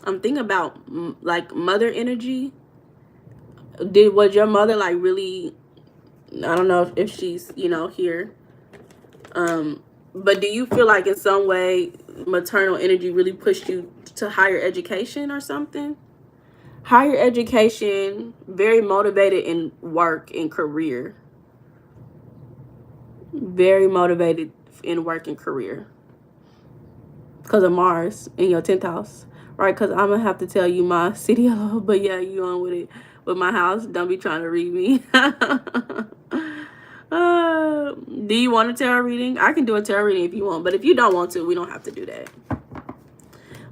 I'm thinking about like mother energy. Was your mother like really, I don't know if she's, you know, here. But do you feel like in some way maternal energy really pushed you to higher education or something? Higher education, very motivated in work and career. Very motivated in work and career. Because of Mars in your 10th house. Right? Because I'm going to have to tell you my CDLO. But yeah, you on with it. With my house. Don't be trying to read me. Do you want a tarot reading? I can do a tarot reading if you want. But if you don't want to, we don't have to do that.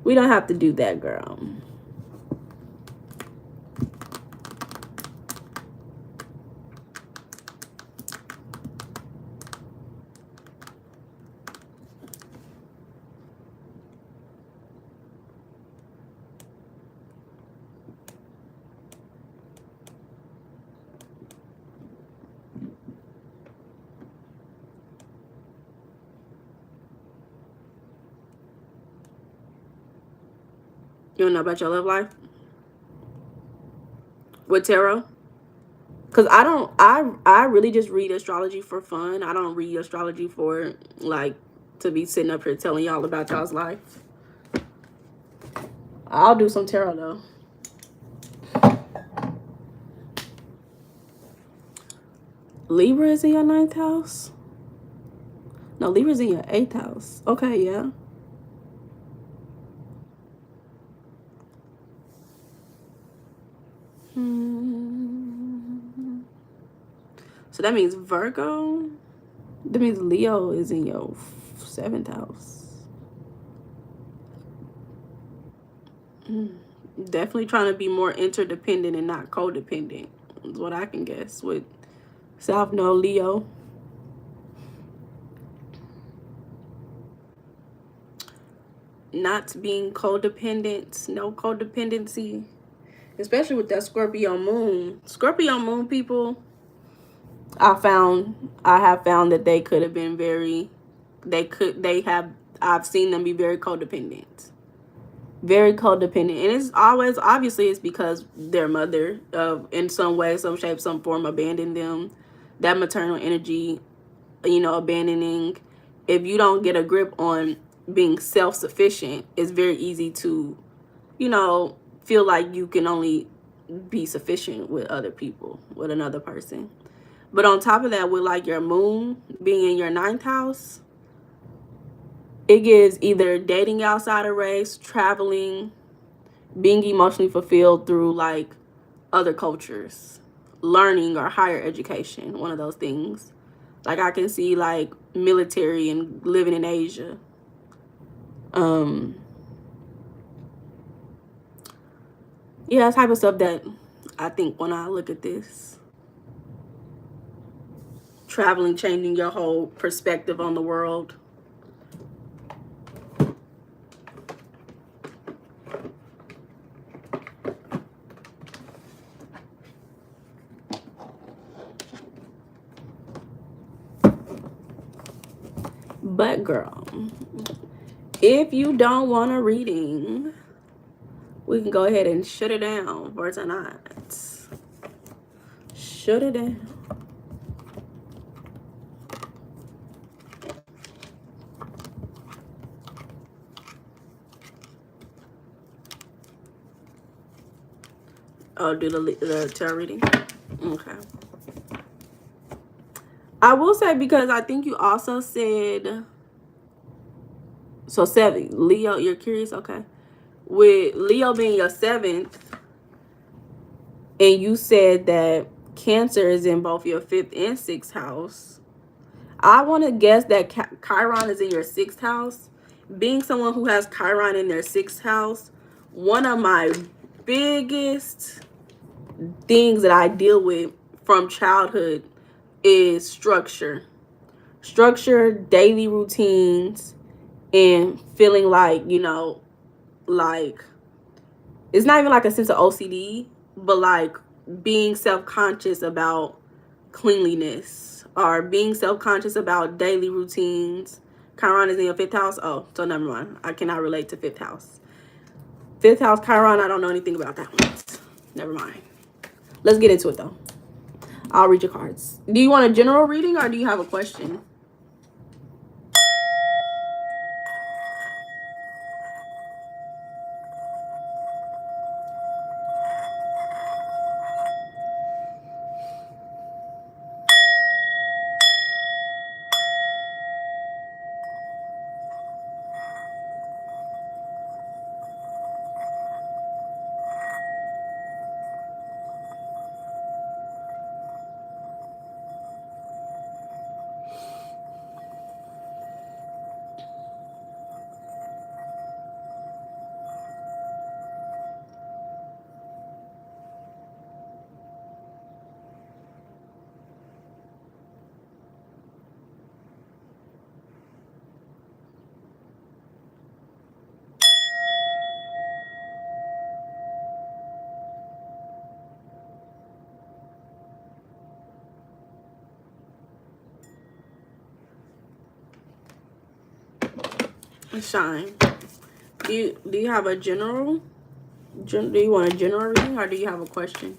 We don't have to do that, girl. You don't know about your love life? With tarot? Because I really just read astrology for fun. I don't read astrology for, like, to be sitting up here telling y'all about y'all's life. I'll do some tarot, though. Libra is in your 9th house? No, Libra's in your 8th house. Okay, yeah. So that means Virgo. That means Leo is in your 7th house. Definitely trying to be more interdependent and not codependent is what I can guess with South Node Leo. Not being codependent, no codependency, especially with that Scorpio moon. Scorpio moon people, I have found that they could have been I've seen them be very codependent. Very codependent. And it's always, obviously, it's because their mother, in some way, some shape, some form, abandoned them. That maternal energy, abandoning. If you don't get a grip on being self-sufficient, it's very easy to, feel like you can only be sufficient with other people, with another person. But on top of that, with like your moon being in your 9th house, it gives either dating outside a race, traveling, being emotionally fulfilled through like other cultures, learning or higher education, one of those things. Like I can see like military and living in Asia. Yeah, type of stuff that I think when I look at this. Traveling, changing your whole perspective on the world. But girl, if you don't want a reading, we can go ahead and shut it down for tonight. Shut it down. Oh, do the tarot reading? Okay. I will say, because I think you also said, so 7, Leo, you're curious? Okay. With Leo being your 7th, and you said that Cancer is in both your 5th and 6th house, I want to guess that Chiron is in your 6th house. Being someone who has Chiron in their 6th house, one of my biggest things that I deal with from childhood is structure, daily routines, and feeling like, like, it's not even like a sense of OCD, but like being self-conscious about cleanliness or being self-conscious about daily routines. Chiron is in your 5th house. Oh, so never mind. I cannot relate to 5th house. 5th house Chiron, I don't know anything about that one. Never mind. Let's get into it though. I'll read your cards. Do you want a general reading or do you have a question? Shine. Do you have a general? Do you want a general reading, or do you have a question?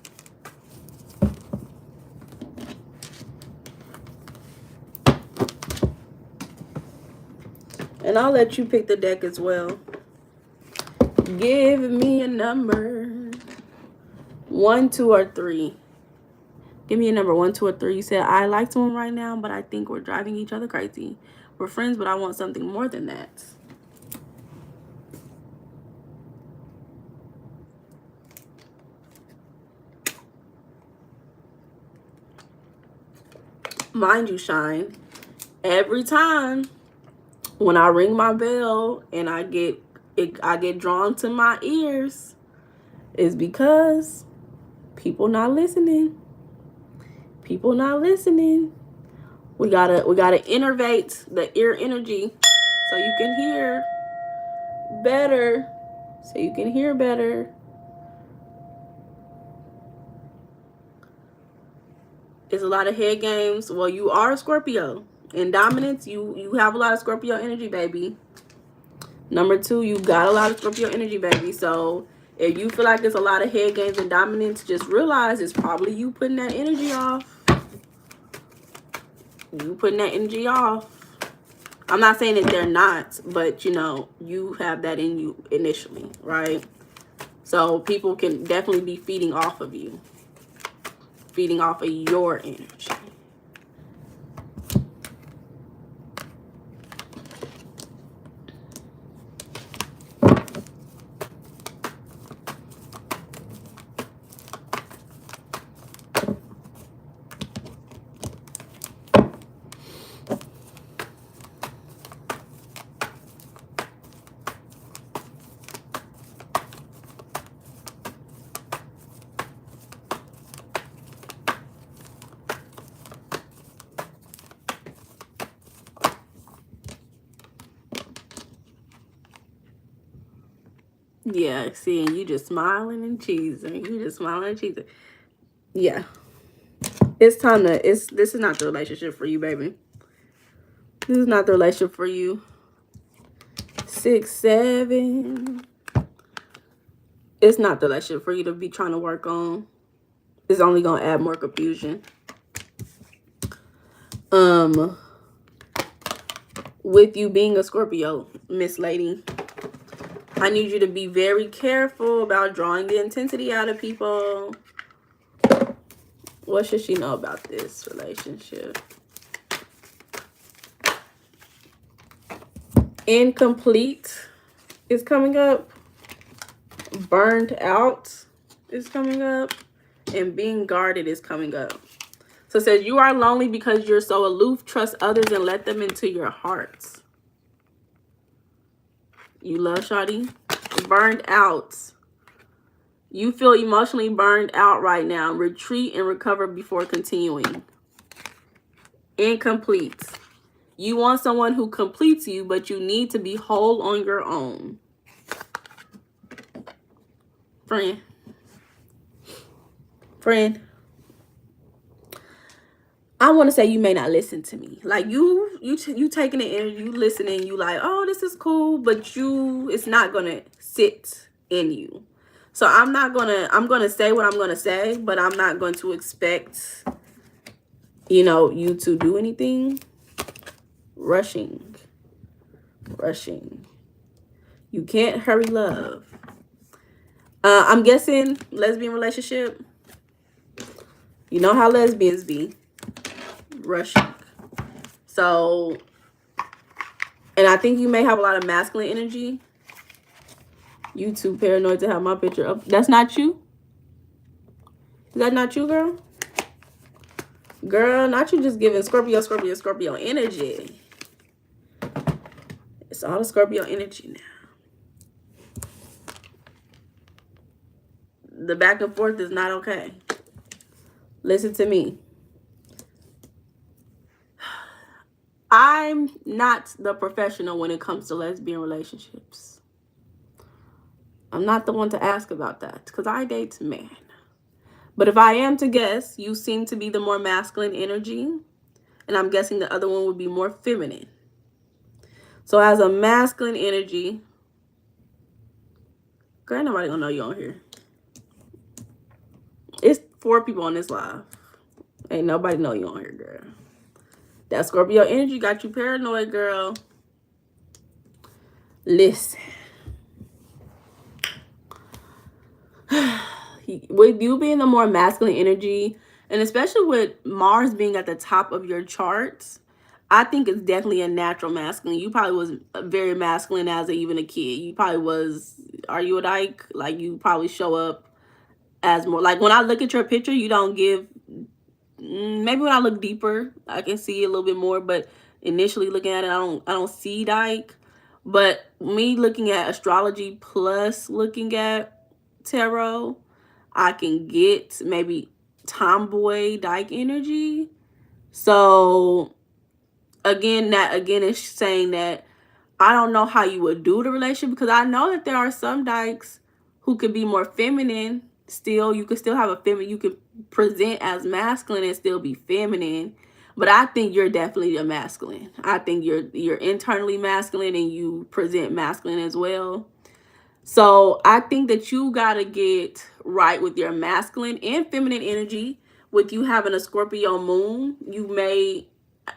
And I'll let you pick the deck as well. Give me a number. 1, 2, or 3. Give me a number 1, 2, or 3. You said, I like someone right now, but I think we're driving each other crazy. We're friends, but I want something more than that. Mind you, Shine, every time when I ring my bell and I get drawn to my ears, is because people not listening. People not listening. We gotta innervate the ear energy so you can hear better. So you can hear better. It's a lot of head games. Well, you are a Scorpio. In dominance, you have a lot of Scorpio energy, baby. Number 2, you got a lot of Scorpio energy, baby. So if you feel like it's a lot of head games and dominance, just realize it's probably you putting that energy off. You putting that energy off. I'm not saying that they're not, but you know, you have that in you initially, right? So people can definitely be feeding off of you. Feeding off of your energy. Yeah, see, and you just smiling and cheesing. You just smiling and cheesing. Yeah. It's time to, this is not the relationship for you, baby. This is not the relationship for you. 6, 7. It's not the relationship for you to be trying to work on. It's only going to add more confusion. With you being a Scorpio, Miss Lady, I need you to be very careful about drawing the intensity out of people. What should she know about this relationship? Incomplete is coming up. Burned out is coming up. And being guarded is coming up. So it says you are lonely because you're so aloof. Trust others and let them into your hearts. You love Shawty. Burned out. You feel emotionally burned out right now. Retreat and recover before continuing. Incomplete. You want someone who completes you, but you need to be whole on your own. Friend. I want to say you may not listen to me. Like you taking it in, you listening, you like, oh, this is cool, but it's not gonna sit in you. So I'm gonna say what I'm gonna say, but I'm not going to expect, you know, you to do anything. Rushing. You can't hurry love. I'm guessing lesbian relationship. You know how lesbians be. Rushing. So, and I think you may have a lot of masculine energy. You too paranoid to have my picture up. That's not you? Is that not you, girl? Girl, not you just giving Scorpio energy. It's all the Scorpio energy now. The back and forth is not okay. Listen to me. I'm not the professional when it comes to lesbian relationships. I'm not the one to ask about that because I date men. But if I am to guess, you seem to be the more masculine energy. And I'm guessing the other one would be more feminine. So as a masculine energy, girl, ain't nobody gonna know you on here. It's 4 people on this live. Ain't nobody know you on here, girl. That Scorpio energy got you paranoid, girl. Listen. With you being the more masculine energy, and especially with Mars being at the top of your charts, I think it's definitely a natural masculine. You probably was very masculine as even a kid. You probably was, are you a dyke? Like, you probably show up as more, like when I look at your picture, you don't give, maybe when I look deeper, I can see a little bit more, but initially looking at it, I don't see dyke. But me looking at astrology plus looking at tarot, I can get maybe tomboy dyke energy. So again, is saying that I don't know how you would do the relationship, because I know that there are some dykes who could be more feminine still. You could still have a feminine, you could present as masculine and still be feminine. But I think you're definitely a masculine. I think you're internally masculine and you present masculine as well. So I think that you got to get right with your masculine and feminine energy. With you having a Scorpio moon, you may,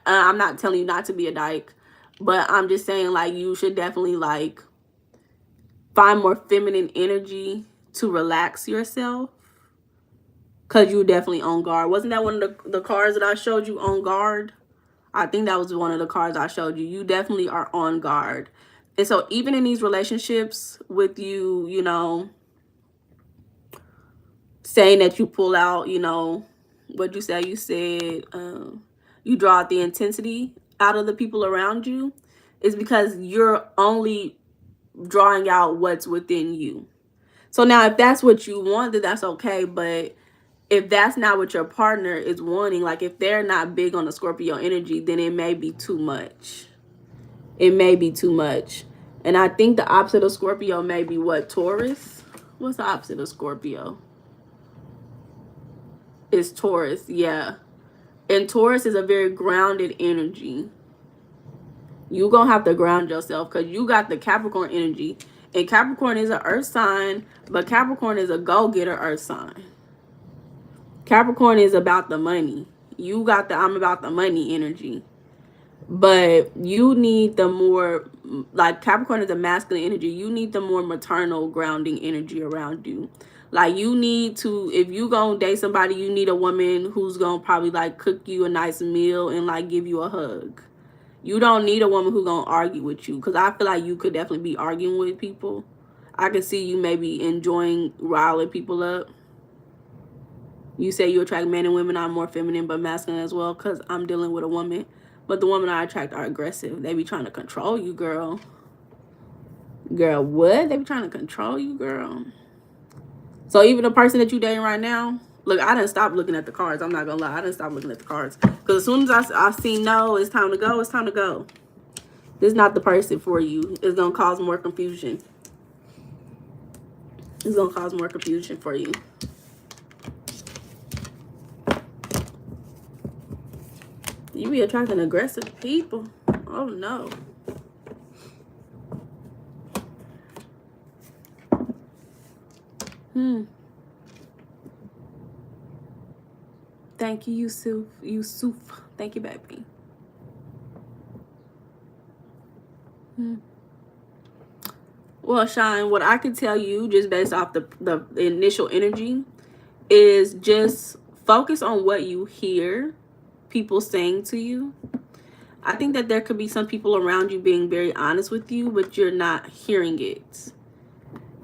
I'm not telling you not to be a dyke, but I'm just saying, like, you should definitely, like, find more feminine energy to relax yourself. Because you're definitely on guard. Wasn't that one of the cards that I showed you, on guard? I think that was one of the cards I showed you. You definitely are on guard. And so even in these relationships with you, you know, saying that you pull out, you know, what you said, you draw out the intensity out of the people around you, is because you're only drawing out what's within you. So now if that's what you want, then that's okay. But if that's not what your partner is wanting, like if they're not big on the Scorpio energy, then it may be too much. It may be too much. And I think the opposite of Scorpio may be what? Taurus? What's the opposite of Scorpio? It's Taurus, yeah. And Taurus is a very grounded energy. You're going to have to ground yourself because you got the Capricorn energy. And Capricorn is an earth sign, but Capricorn is a go-getter earth sign. Capricorn is about the money. You got the I'm about the money energy. But you need the more, like, Capricorn is a masculine energy. You need the more maternal grounding energy around you. Like, you need to, if you gonna date somebody, you need a woman who's gonna probably, like, cook you a nice meal and, like, give you a hug. You don't need a woman who's gonna argue with you, because I feel like you could definitely be arguing with people. I could see you maybe enjoying riling people up. You say you attract men and women. I'm more feminine but masculine as well, because I'm dealing with a woman. But the women I attract are aggressive. They be trying to control you, girl. Girl, what? They be trying to control you, girl. So even the person that you dating right now, look, I didn't stop looking at the cards. I'm not gonna lie. I didn't stop looking at the cards. Because as soon as I see no, it's time to go, it's time to go. This is not the person for you. It's gonna cause more confusion. It's gonna cause more confusion for you. You be attracting aggressive people. Oh no. Thank you, Yusuf. Thank you, baby. Well, Shine, what I can tell you just based off the initial energy is just focus on what you hear people saying to you. I think that there could be some people around you being very honest with you, but you're not hearing it.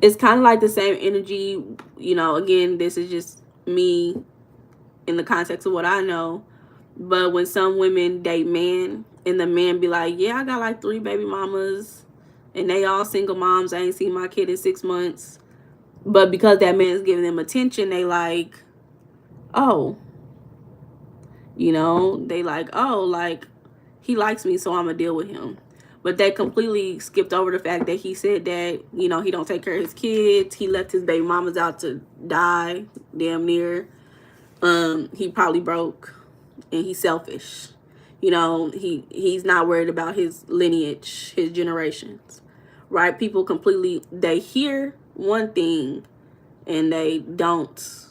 It's kind of like the same energy, you know, again, this is just me in the context of what I know. But when some women date men and the man be like, yeah, I got like 3 baby mamas and they all single moms. I ain't seen my kid in 6 months. But because that man's giving them attention, they like, oh, you know, they like, oh, like, he likes me, so I'm going to deal with him. But they completely skipped over the fact that he said that, you know, he don't take care of his kids. He left his baby mamas out to die, damn near. He probably broke, and he's selfish. You know, he's not worried about his lineage, his generations, right? People completely, they hear one thing and they don't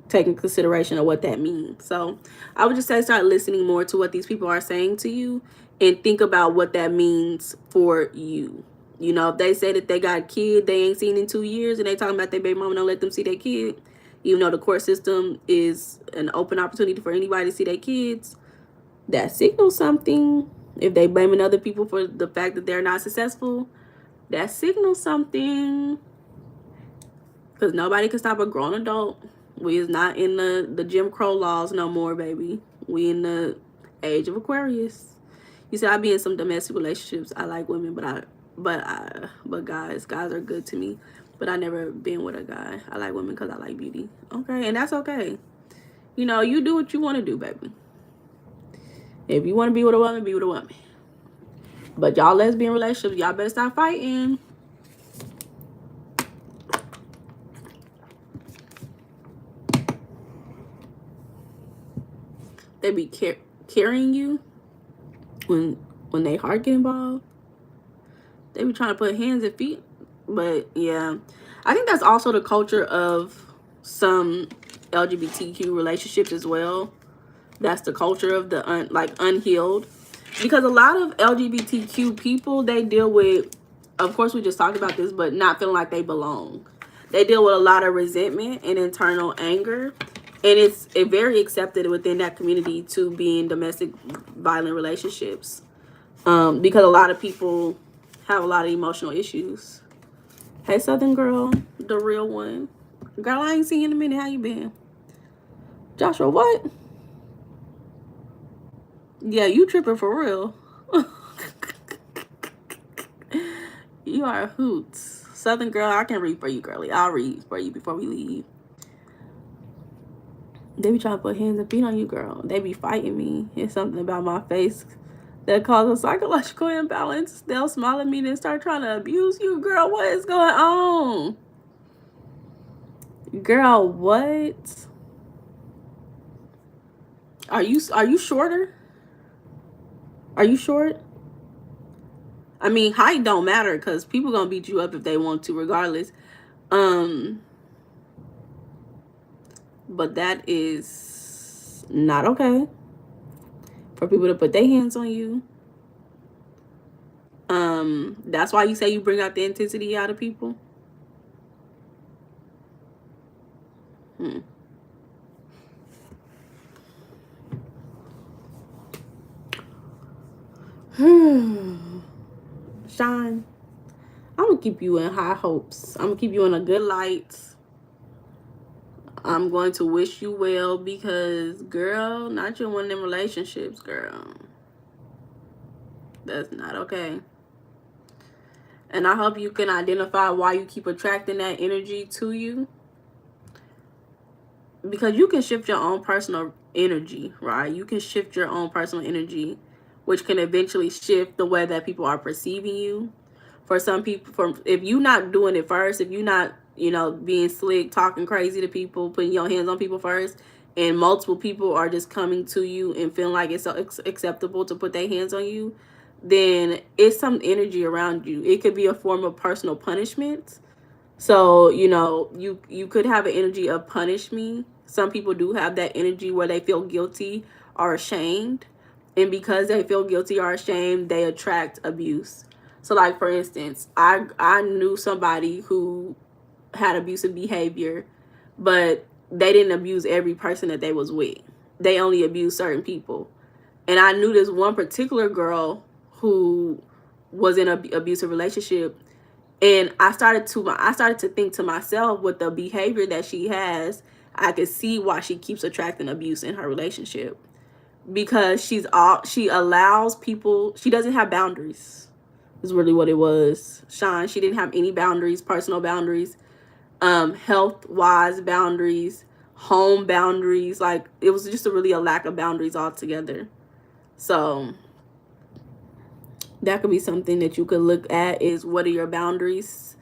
take into consideration of what that means. So I would just say start listening more to what these people are saying to you and think about what that means for you. You know, if they say that they got a kid they ain't seen in 2 years and they talking about their baby mama don't let them see their kid, even though the court system is an open opportunity for anybody to see their kids, that signals something. If they blaming other people for the fact that they're not successful, that signals something. Because nobody can stop a grown adult. We is not in the Jim Crow laws no more, baby. We in the age of Aquarius. You said I be in some domestic relationships. I like women, but guys are good to me. But I never been with a guy. I like women because I like beauty. Okay, and that's okay. You know, you do what you want to do, baby. If you want to be with a woman, be with a woman. But y'all lesbian relationships, y'all better stop fighting. They be carrying you when they heart get involved. They be trying to put hands and feet. But yeah, I think that's also the culture of some LGBTQ relationships as well. That's the culture of the unhealed, because a lot of LGBTQ people, they deal with, of course we just talked about this, but not feeling like they belong. They deal with a lot of resentment and internal anger, and it's very accepted within that community to be in domestic violent relationships, because a lot of people have a lot of emotional issues. Hey, Southern girl, the real one. Girl, I ain't seen you in a minute. How you been? Joshua, what? Yeah, you tripping for real. You are a hoots. Southern girl, I can read for you, girly. I'll read for you before we leave. They be trying to put hands and feet on you, girl. They be fighting me. It's something about my face that causes psychological imbalance. They'll smile at me and start trying to abuse you, girl. What is going on? Girl, what? Are you shorter? Are you short? I mean, height don't matter because people gonna beat you up if they want to, regardless. But that is not okay for people to put their hands on you. That's why you say you bring out the intensity out of people. Shine, I'm gonna keep you in high hopes. I'm gonna keep you in a good light. I'm going to wish you well because, girl, not you in one of them relationships, girl. That's not okay. And I hope you can identify why you keep attracting that energy to you. Because you can shift your own personal energy, right? You can shift your own personal energy, which can eventually shift the way that people are perceiving you. For some people, if you're not doing it first, if you're not, you know, being slick, talking crazy to people, putting your hands on people first, and multiple people are just coming to you and feeling like it's acceptable to put their hands on you, then it's some energy around you. It could be a form of personal punishment. So, you know, you could have an energy of punish me. Some people do have that energy where they feel guilty or ashamed. And because they feel guilty or ashamed, they attract abuse. So, like, for instance, I knew somebody who had abusive behavior, but they didn't abuse every person that they was with. They only abused certain people. And I knew this one particular girl who was in an abusive relationship. And I started to think to myself, with the behavior that she has, I could see why she keeps attracting abuse in her relationship. Because she allows people, she doesn't have boundaries. Is really what it was. Sean, she didn't have any boundaries, personal boundaries, health-wise boundaries, home boundaries. Like, it was just a lack of boundaries altogether. So that could be something that you could look at, is what are your boundaries?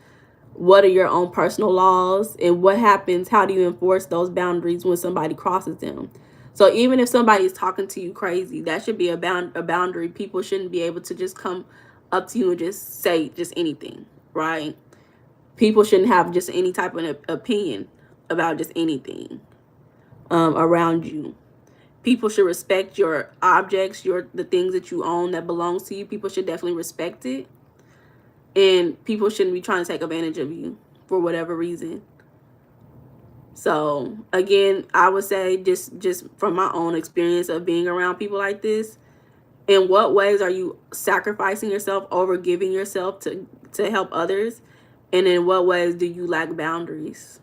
What are your own personal laws? And what happens? How do you enforce those boundaries when somebody crosses them? So even if somebody's talking to you crazy, that should be a boundary. People shouldn't be able to just come up to you and just say just anything, right? People shouldn't have just any type of opinion about just anything around you. People should respect your objects, the things that you own that belongs to you. People should definitely respect it. And people shouldn't be trying to take advantage of you for whatever reason. So again, I would say just from my own experience of being around people like this, in what ways are you sacrificing yourself, over giving yourself to help others? And in what ways do you lack boundaries?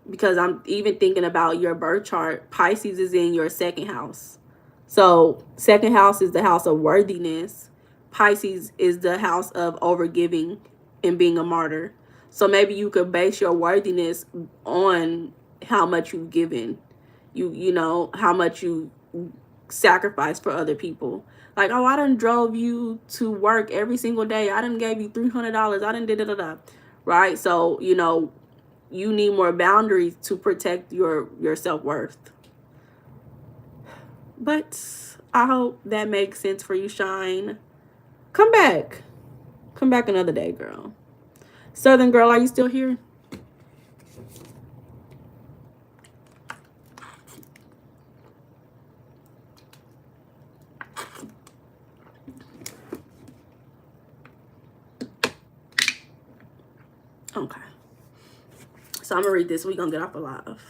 Because I'm even thinking about your birth chart. Pisces is in your second house. So second house is the house of worthiness. Pisces is the house of overgiving and being a martyr. So maybe you could base your worthiness on how much you've given. You know, how much you sacrifice for other people. Like, oh, I done drove you to work every single day. I done gave you $300. I done da-da-da-da. Right? So, you know, you need more boundaries to protect your self-worth. But I hope that makes sense for you, Shine. Come back. Come back another day, girl. Southern girl, are you still here? Okay. So I'm going to read this. We're going to get off a live.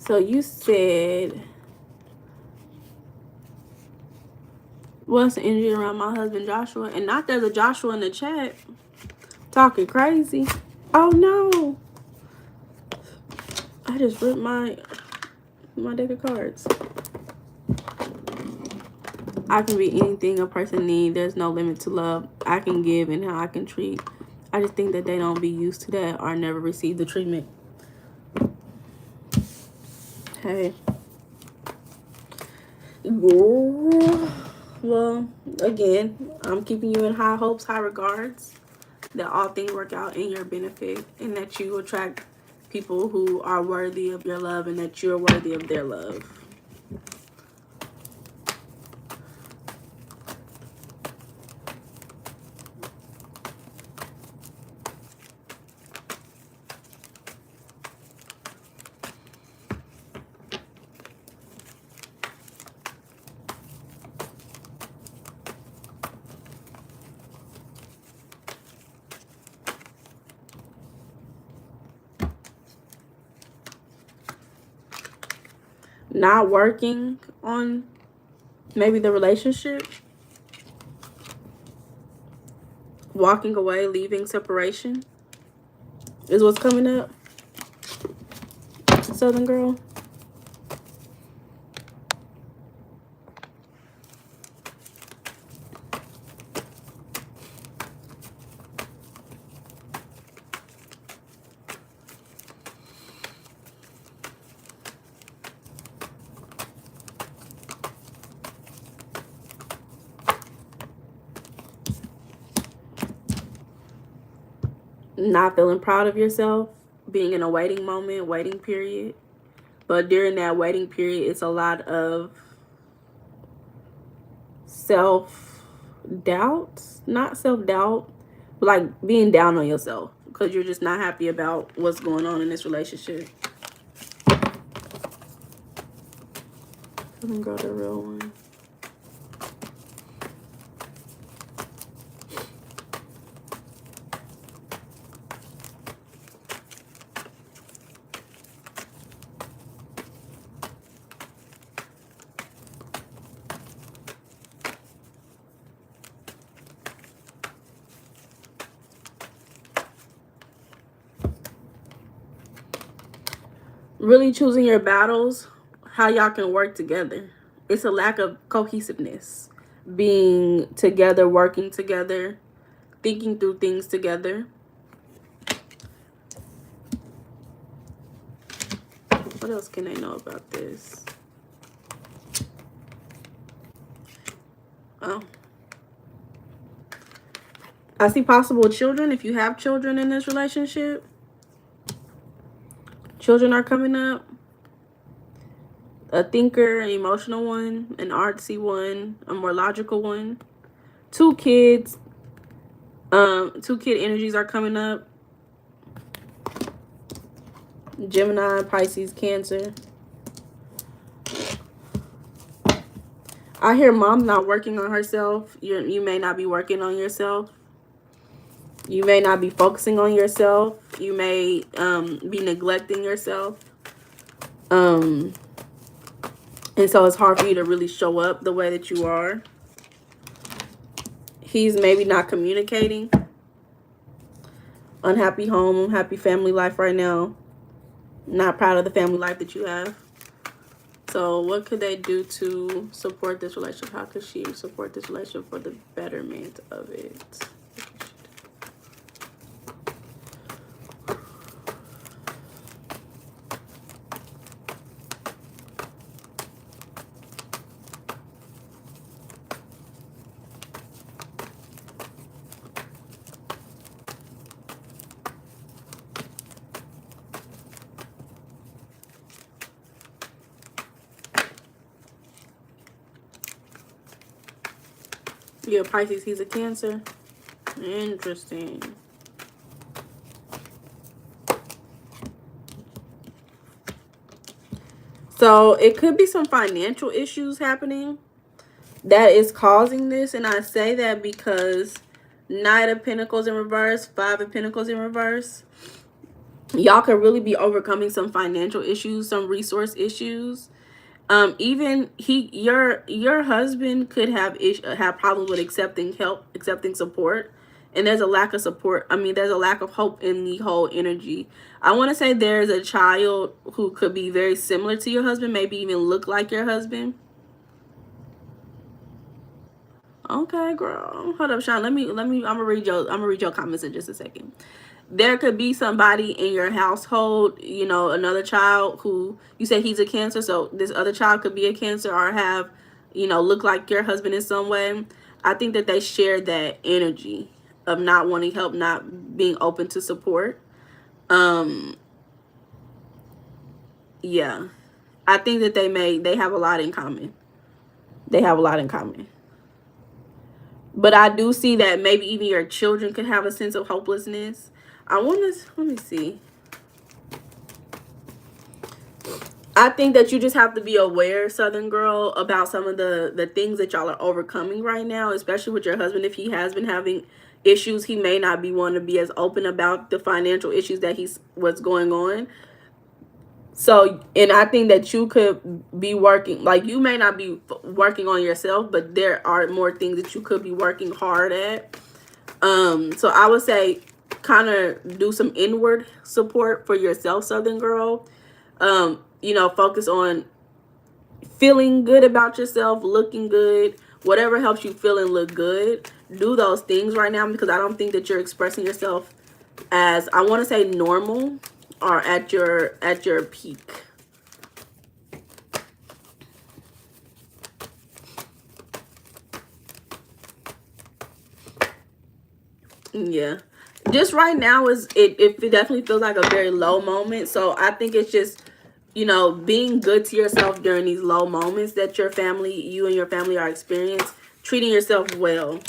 So you said, what's the energy around my husband Joshua? And not there's a Joshua in the chat talking crazy. Oh no. I just ripped my deck of cards. I can be anything a person needs. There's no limit to love I can give and how I can treat. I just think that they don't be used to that or never receive the treatment. Hey. Well, again, I'm keeping you in high hopes, high regards, that all things work out in your benefit and that you attract people who are worthy of your love and that you're worthy of their love. Not working on maybe the relationship, walking away, leaving, separation is what's coming up, Southern girl. Not feeling proud of yourself, being in a waiting moment, waiting period. But during that waiting period, it's a lot of self-doubt. Not self-doubt, but like being down on yourself because you're just not happy about what's going on in this relationship. Let me go to the real one. Really choosing your battles, how y'all can work together. It's a lack of cohesiveness. Being together, working together, thinking through things together. What else can I know about this? Oh. I see possible children. If you have children in this relationship, children are coming up. A thinker, an emotional one, an artsy one, a more logical one. 2 kids. 2 kid energies are coming up. Gemini, Pisces, Cancer. I hear mom not working on herself. You may not be working on yourself. You may not be focusing on yourself. You may be neglecting yourself. And so it's hard for you to really show up the way that you are. He's maybe not communicating. Unhappy home, unhappy family life right now. Not proud of the family life that you have. So what could they do to support this relationship? How could she support this relationship for the betterment of it? Yeah, Pisces, he's a Cancer. Interesting. So it could be some financial issues happening that is causing this. And I say that because Knight of Pentacles in reverse, 5 of Pentacles in reverse. Y'all could really be overcoming some financial issues, some resource issues. Even your husband could have problems with accepting help, accepting support, and there's a lack of support. I mean, there's a lack of hope in the whole energy. I want to say there's a child who could be very similar to your husband, maybe even look like your husband. Okay, girl, hold up, Sean. Let me. I'm gonna read your comments in just a second. There could be somebody in your household, you know, another child who you say he's a Cancer. So this other child could be a Cancer or have, you know, look like your husband in some way. I think that they share that energy of not wanting help, not being open to support. Yeah, I think that they have a lot in common. They have a lot in common. But I do see that maybe even your children could have a sense of hopelessness. Let me see. I think that you just have to be aware, Southern Girl, about some of the things that y'all are overcoming right now, especially with your husband. If he has been having issues, he may not be wanting to be as open about the financial issues that what's going on. So, and I think that you could be working, like you may not be working on yourself, but there are more things that you could be working hard at. So I would say kind of do some inward support for yourself, Southern Girl. You know, focus on feeling good about yourself, looking good, whatever helps you feel and look good. Do those things right now, because I don't think that you're expressing yourself as, I want to say, normal or at your peak. Yeah, just right now it definitely feels like a very low moment. So I think it's just, you know, being good to yourself during these low moments that you and your family are experiencing, treating yourself well.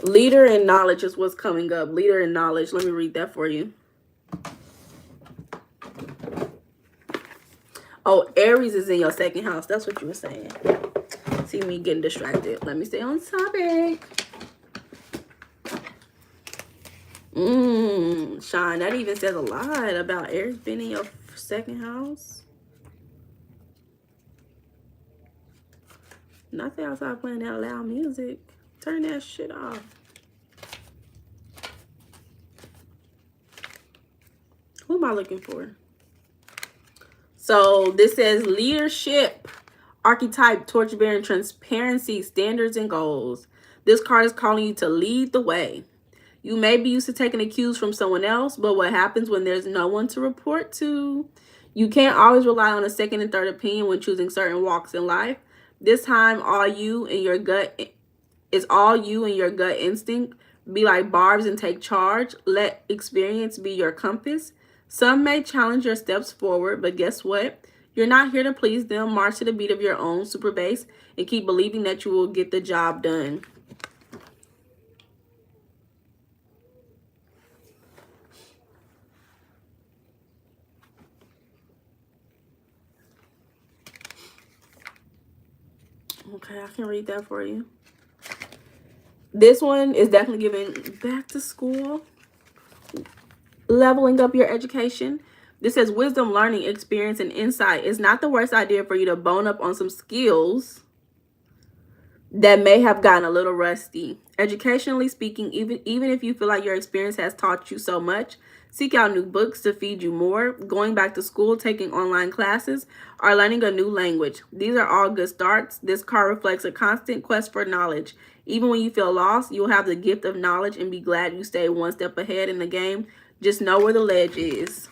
Leader and knowledge is what's coming up. Leader and knowledge. Let me read that for you. Oh, Aries is in your 2nd house. That's what you were saying. See me getting distracted. Let me stay on topic. Sean, that even says a lot about Aries being in your 2nd house. Not that outside playing that loud music. Turn that shit off. Who am I looking for? So this says leadership. archetype, torch-bearing, transparency, standards, and goals. This card is calling you to lead the way. You may be used to taking the cues from someone else, but what happens when there's no one to report to? You can't always rely on a second and third opinion when choosing certain walks in life. This time, all you and your gut instinct. Be like Barbs and take charge. Let experience be your compass. Some may challenge your steps forward, but guess what? You're not here to please them. March to the beat of your own super bass and keep believing that you will get the job done. Okay, I can read that for you. This one is definitely giving back to school, leveling up your education. This says wisdom, learning, experience, and insight. It's not the worst idea for you to bone up on some skills that may have gotten a little rusty. Educationally speaking, even if you feel like your experience has taught you so much, seek out new books to feed you more. Going back to school, taking online classes, or learning a new language. These are all good starts. This card reflects a constant quest for knowledge. Even when you feel lost, you'll have the gift of knowledge and be glad you stay one step ahead in the game. Just know where the ledge is.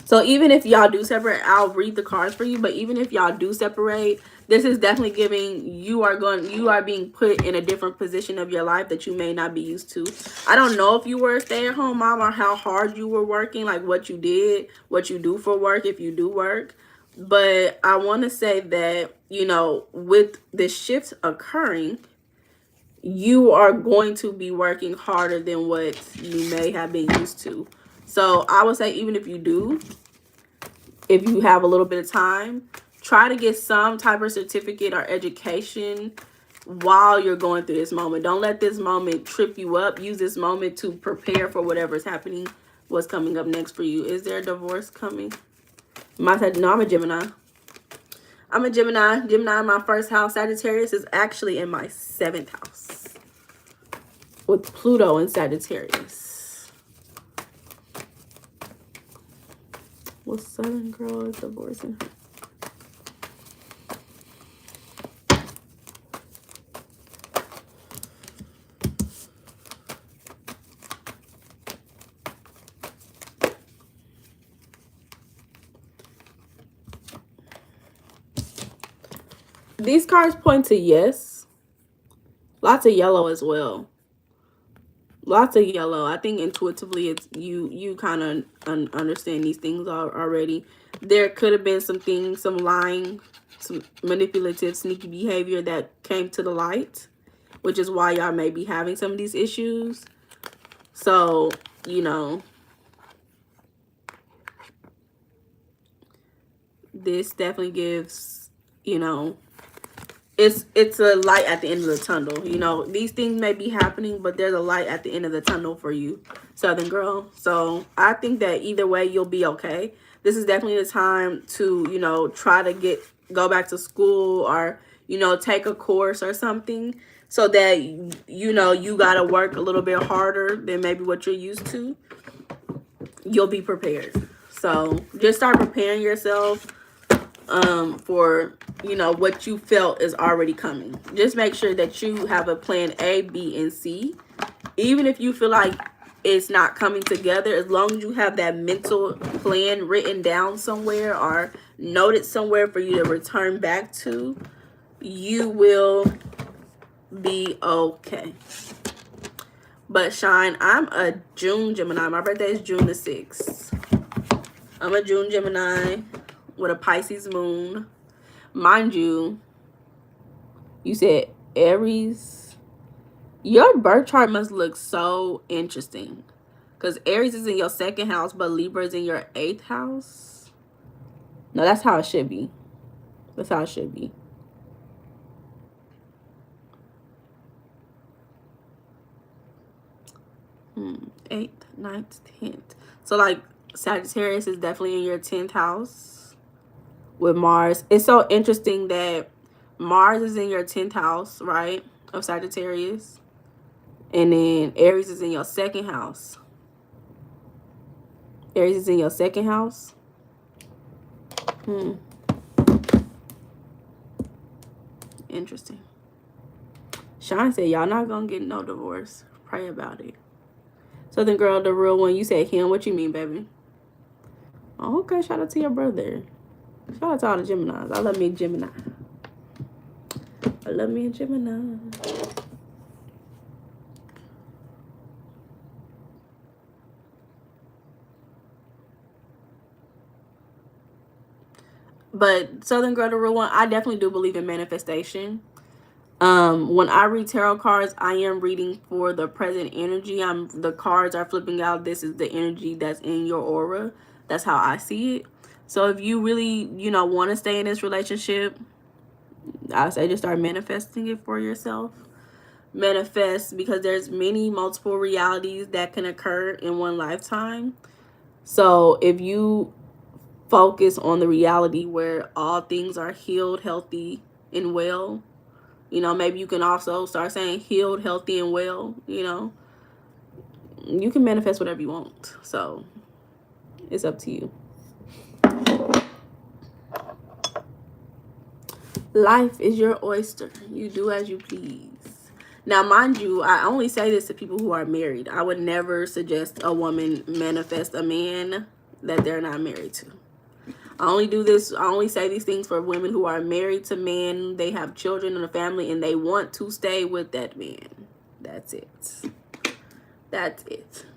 So even if y'all do separate, I'll read the cards for you, but even if y'all do separate, this is definitely giving you are being put in a different position of your life that you may not be used to. I don't know if you were a stay-at-home mom or how hard you were working, like what you did, what you do for work, if you do work. But I want to say that, you know, with this shift occurring, you are going to be working harder than what you may have been used to. So I would say even if you have a little bit of time, try to get some type of certificate or education while you're going through this moment. Don't let this moment trip you up. Use this moment to prepare for whatever's happening, what's coming up next for you. Is there a divorce coming? No, I'm a Gemini. I'm a Gemini. Gemini in my first house. Sagittarius is actually in my 7th house with Pluto and Sagittarius. What Southern girl is divorcing her? These cards point to yes. Lots of yellow as well. Lots of yellow. I think intuitively it's you kind of understand these things already. There could have been some things, some lying, some manipulative, sneaky behavior that came to the light, which is why y'all may be having some of these issues. So, you know, this definitely gives, you know, it's a light at the end of the tunnel. You know, these things may be happening, but there's a light at the end of the tunnel for you, Southern girl. So I think that either way, you'll be okay. This is definitely the time to, you know, try to go back to school or, you know, take a course or something so that, you know, you got to work a little bit harder than maybe what you're used to. You'll be prepared. So just start preparing yourself for, you know, what you felt is already coming. Just make sure that you have a plan A, B, and C. Even if you feel like it's not coming together, as long as you have that mental plan written down somewhere or noted somewhere for you to return back to, you will be okay. But Shine, I'm a June Gemini. My birthday is June the 6th. I'm a June Gemini with a Pisces moon. Mind you, you said Aries. Your birth chart must look so interesting because Aries is in your 2nd house, but Libra is in your 8th house. No, that's how it should be. That's how it should be. Eighth, 9th, 10th. So like Sagittarius is definitely in your 10th house with Mars. It's so interesting that Mars is in your 10th house, right, of Sagittarius. And then Aries is in your 2nd house. Aries is in your 2nd house. Interesting. Sean said, y'all not gonna get no divorce. Pray about it. Southern Girl, the real one. You said him. What you mean, baby? Oh, okay, shout out to your brother. Shout out to all the Geminis. I love me a Gemini. I love me a Gemini. But Southern Girl, the real one, I definitely do believe in manifestation. When I read tarot cards, I am reading for the present energy. The cards are flipping out. This is the energy that's in your aura. That's how I see it. So if you really, want to stay in this relationship, I say just start manifesting it for yourself. Manifest, because there's multiple realities that can occur in one lifetime. So if you focus on the reality where all things are healed, healthy, and well, maybe you can also start saying healed, healthy, and well. You can manifest whatever you want. So it's up to you. Life is your oyster. You do as you please. Now, mind you, I only say this to people who are married. I would never suggest a woman manifest a man that they're not married to. I only say these things for women who are married to men. They have children and a family, and they want to stay with that man. That's it. That's it.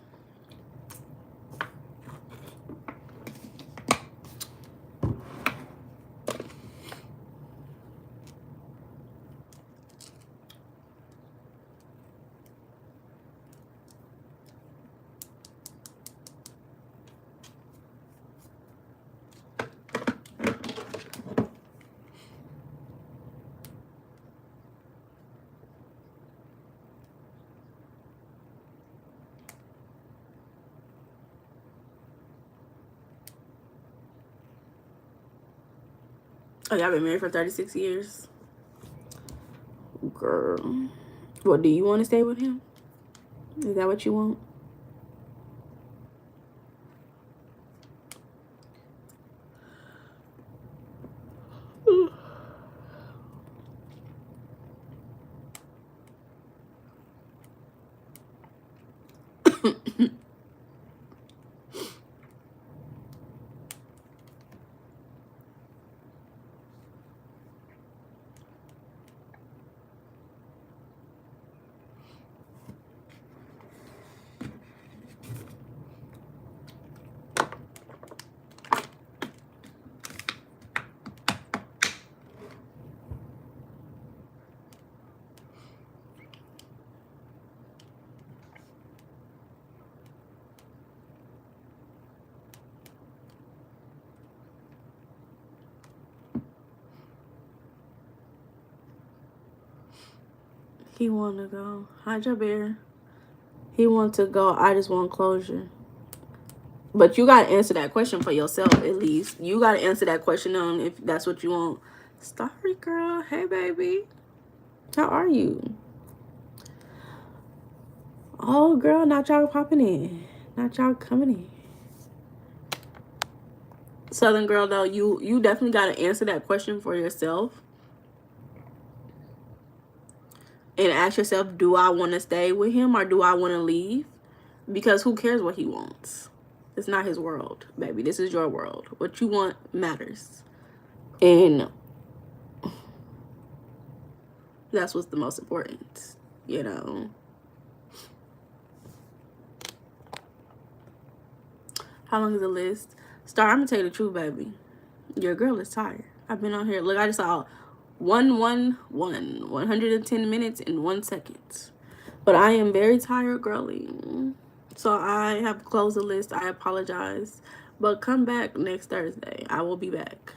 Oh, y'all been married for 36 years? Girl. Well, do you want to stay with him? Is that what you want? He want to go. Hi, Jabir. He want to go. I just want closure. But you got to answer that question for yourself, at least. You got to answer that question on if that's what you want. Starry girl. Hey, baby. How are you? Oh, girl. Not y'all popping in. Not y'all coming in. Southern girl, though, you definitely got to answer that question for yourself. And ask yourself, do I want to stay with him or do I want to leave? Because who cares what he wants? It's not his world, baby. This is your world. What you want matters. And that's what's the most important, How long is the list? Star, I'm going to tell you the truth, baby. Your girl is tired. I've been on here. Look, I just saw 110 minutes and 1 second. But I am very tired, girly. So I have closed the list. I apologize. But come back next Thursday. I will be back.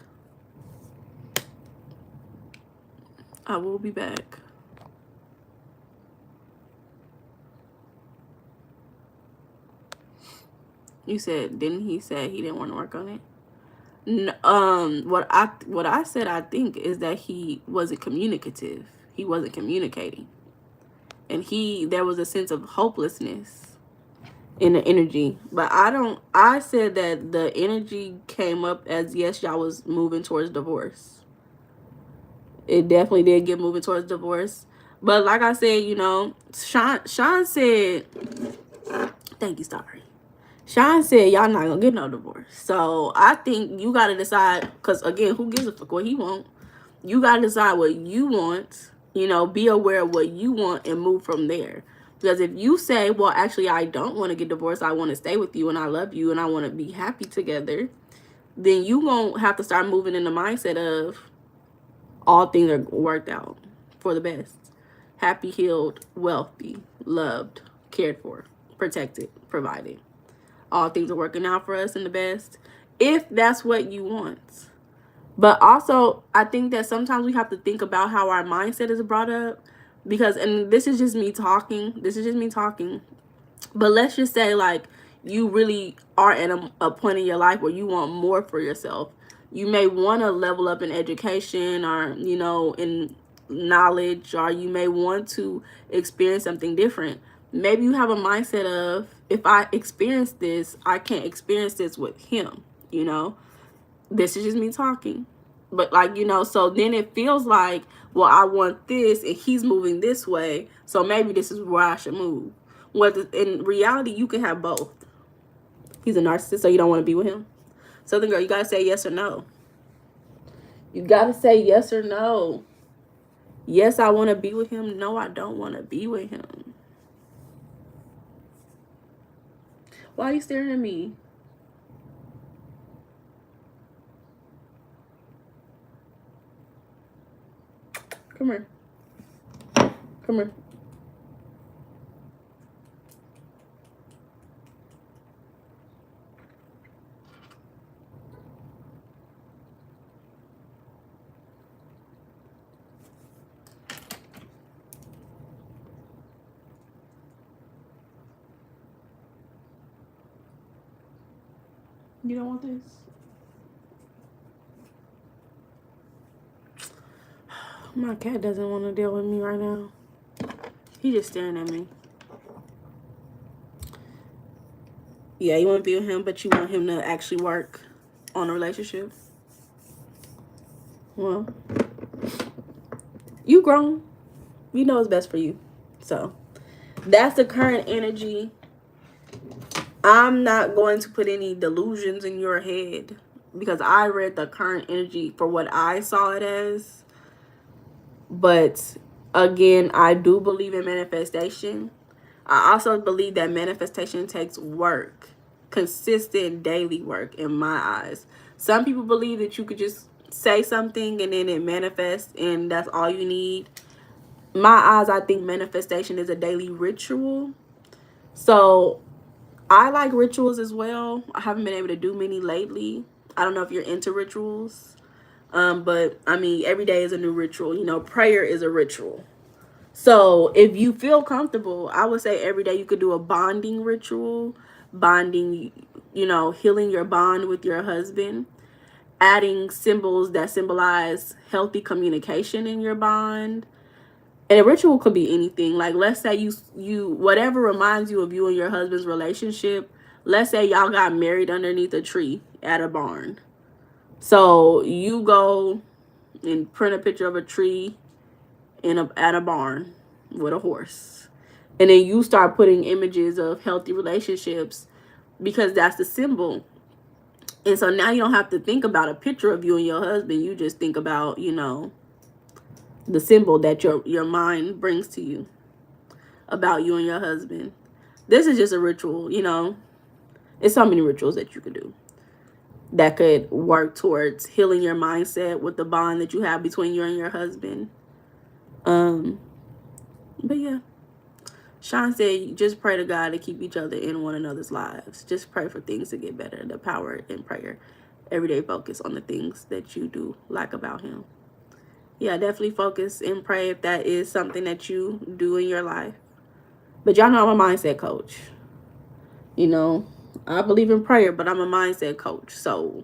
I will be back. You said, didn't he say he didn't want to work on it? No, what I said, I think, is that he wasn't communicative. He wasn't communicating. And there was a sense of hopelessness in the energy. But I said that the energy came up as, yes, y'all was moving towards divorce. It definitely did get moving towards divorce. But like I said, you know, Sean said, thank you, Starry. Sean said y'all not gonna get no divorce. So I think you gotta decide, because again, who gives a fuck what he want? You gotta decide what you want, you know, be aware of what you want and move from there. Because if you say, well, actually, I don't want to get divorced, I want to stay with you and I love you and I want to be happy together, then you won't have to start moving in the mindset of all things are worked out for the best. Happy, healed, wealthy, loved, cared for, protected, provided. All things are working out for us in the best, if that's what you want. But also, I think that sometimes we have to think about how our mindset is brought up. Because, and this is just me talking. But let's just say, like, you really are at a point in your life where you want more for yourself. You may want to level up in education, or, you know, in knowledge, or you may want to experience something different. Maybe you have a mindset of, if I experience this, I can't experience this with him, you know. This is just me talking. But, like, you know, so then it feels like, well, I want this and he's moving this way, so maybe this is where I should move. Well, in reality, you can have both. He's a narcissist, so you don't want to be with him. Southern girl, you gotta say yes or no. You gotta say yes or no. Yes, I want to be with him. No, I don't want to be with him. Why are you staring at me? Come here. Come here. You don't want this? My cat doesn't want to deal with me right now. He's just staring at me. Yeah, you want to be with him, but you want him to actually work on a relationship. Well, you grown. You know what's best for you. So, that's the current energy. I'm not going to put any delusions in your head, because I read the current energy for what I saw it as. But again, I do believe in manifestation. I also believe that manifestation takes work, consistent daily work in my eyes. Some people believe that you could just say something and then it manifests and that's all you need. My eyes, I think manifestation is a daily ritual. So I like rituals as well. I haven't been able to do many lately. I don't know if you're into rituals. But I mean, every day is a new ritual. You know, prayer is a ritual. So if you feel comfortable, I would say every day you could do a bonding ritual. Bonding, you know, healing your bond with your husband. Adding symbols that symbolize healthy communication in your bond. And a ritual could be anything. Like, let's say you whatever reminds you of you and your husband's relationship. Let's say y'all got married underneath a tree at a barn. So you go and print a picture of a tree at a barn with a horse. And then you start putting images of healthy relationships, because that's the symbol. And so now you don't have to think about a picture of you and your husband. You just think about, you know, the symbol that your mind brings to you about you and your husband. This is just a ritual, you know. It's so many rituals that you could do that could work towards healing your mindset with the bond that you have between you and your husband. But yeah, Sean said, just pray to God to keep each other in one another's lives. Just pray for things to get better. The power in prayer. Everyday focus on the things that you do like about him. Yeah, definitely focus and pray if that is something that you do in your life. But y'all know I'm a mindset coach. You know, I believe in prayer, but I'm a mindset coach. So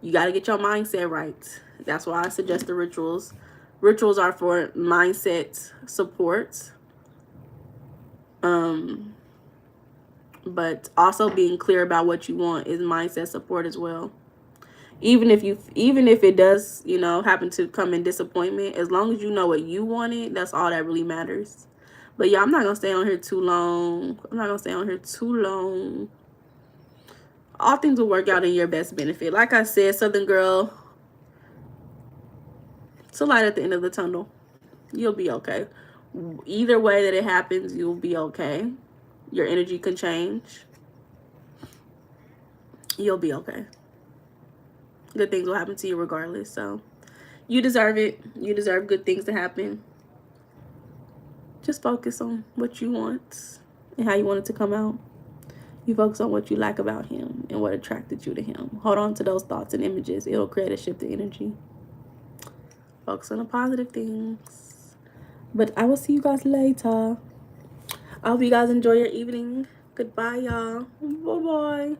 you got to get your mindset right. That's why I suggest the rituals. Rituals are for mindset support. But also being clear about what you want is mindset support as well. Even if it does, you know, happen to come in disappointment, as long as you know what you wanted, that's all that really matters. But yeah, I'm not gonna stay on here too long. All things will work out in your best benefit. Like I said, Southern Girl, it's a light at the end of the tunnel. You'll be okay. Either way that it happens, you'll be okay. Your energy can change. You'll be okay. Good things will happen to you regardless. So you deserve it. You deserve good things to happen. Just focus on what you want and how you want it to come out. You focus on what you like about him and what attracted you to him. Hold on to those thoughts and images. It'll create a shift in energy. Focus on the positive things. But I will see you guys later. I hope you guys enjoy your evening. Goodbye, y'all. Bye-bye.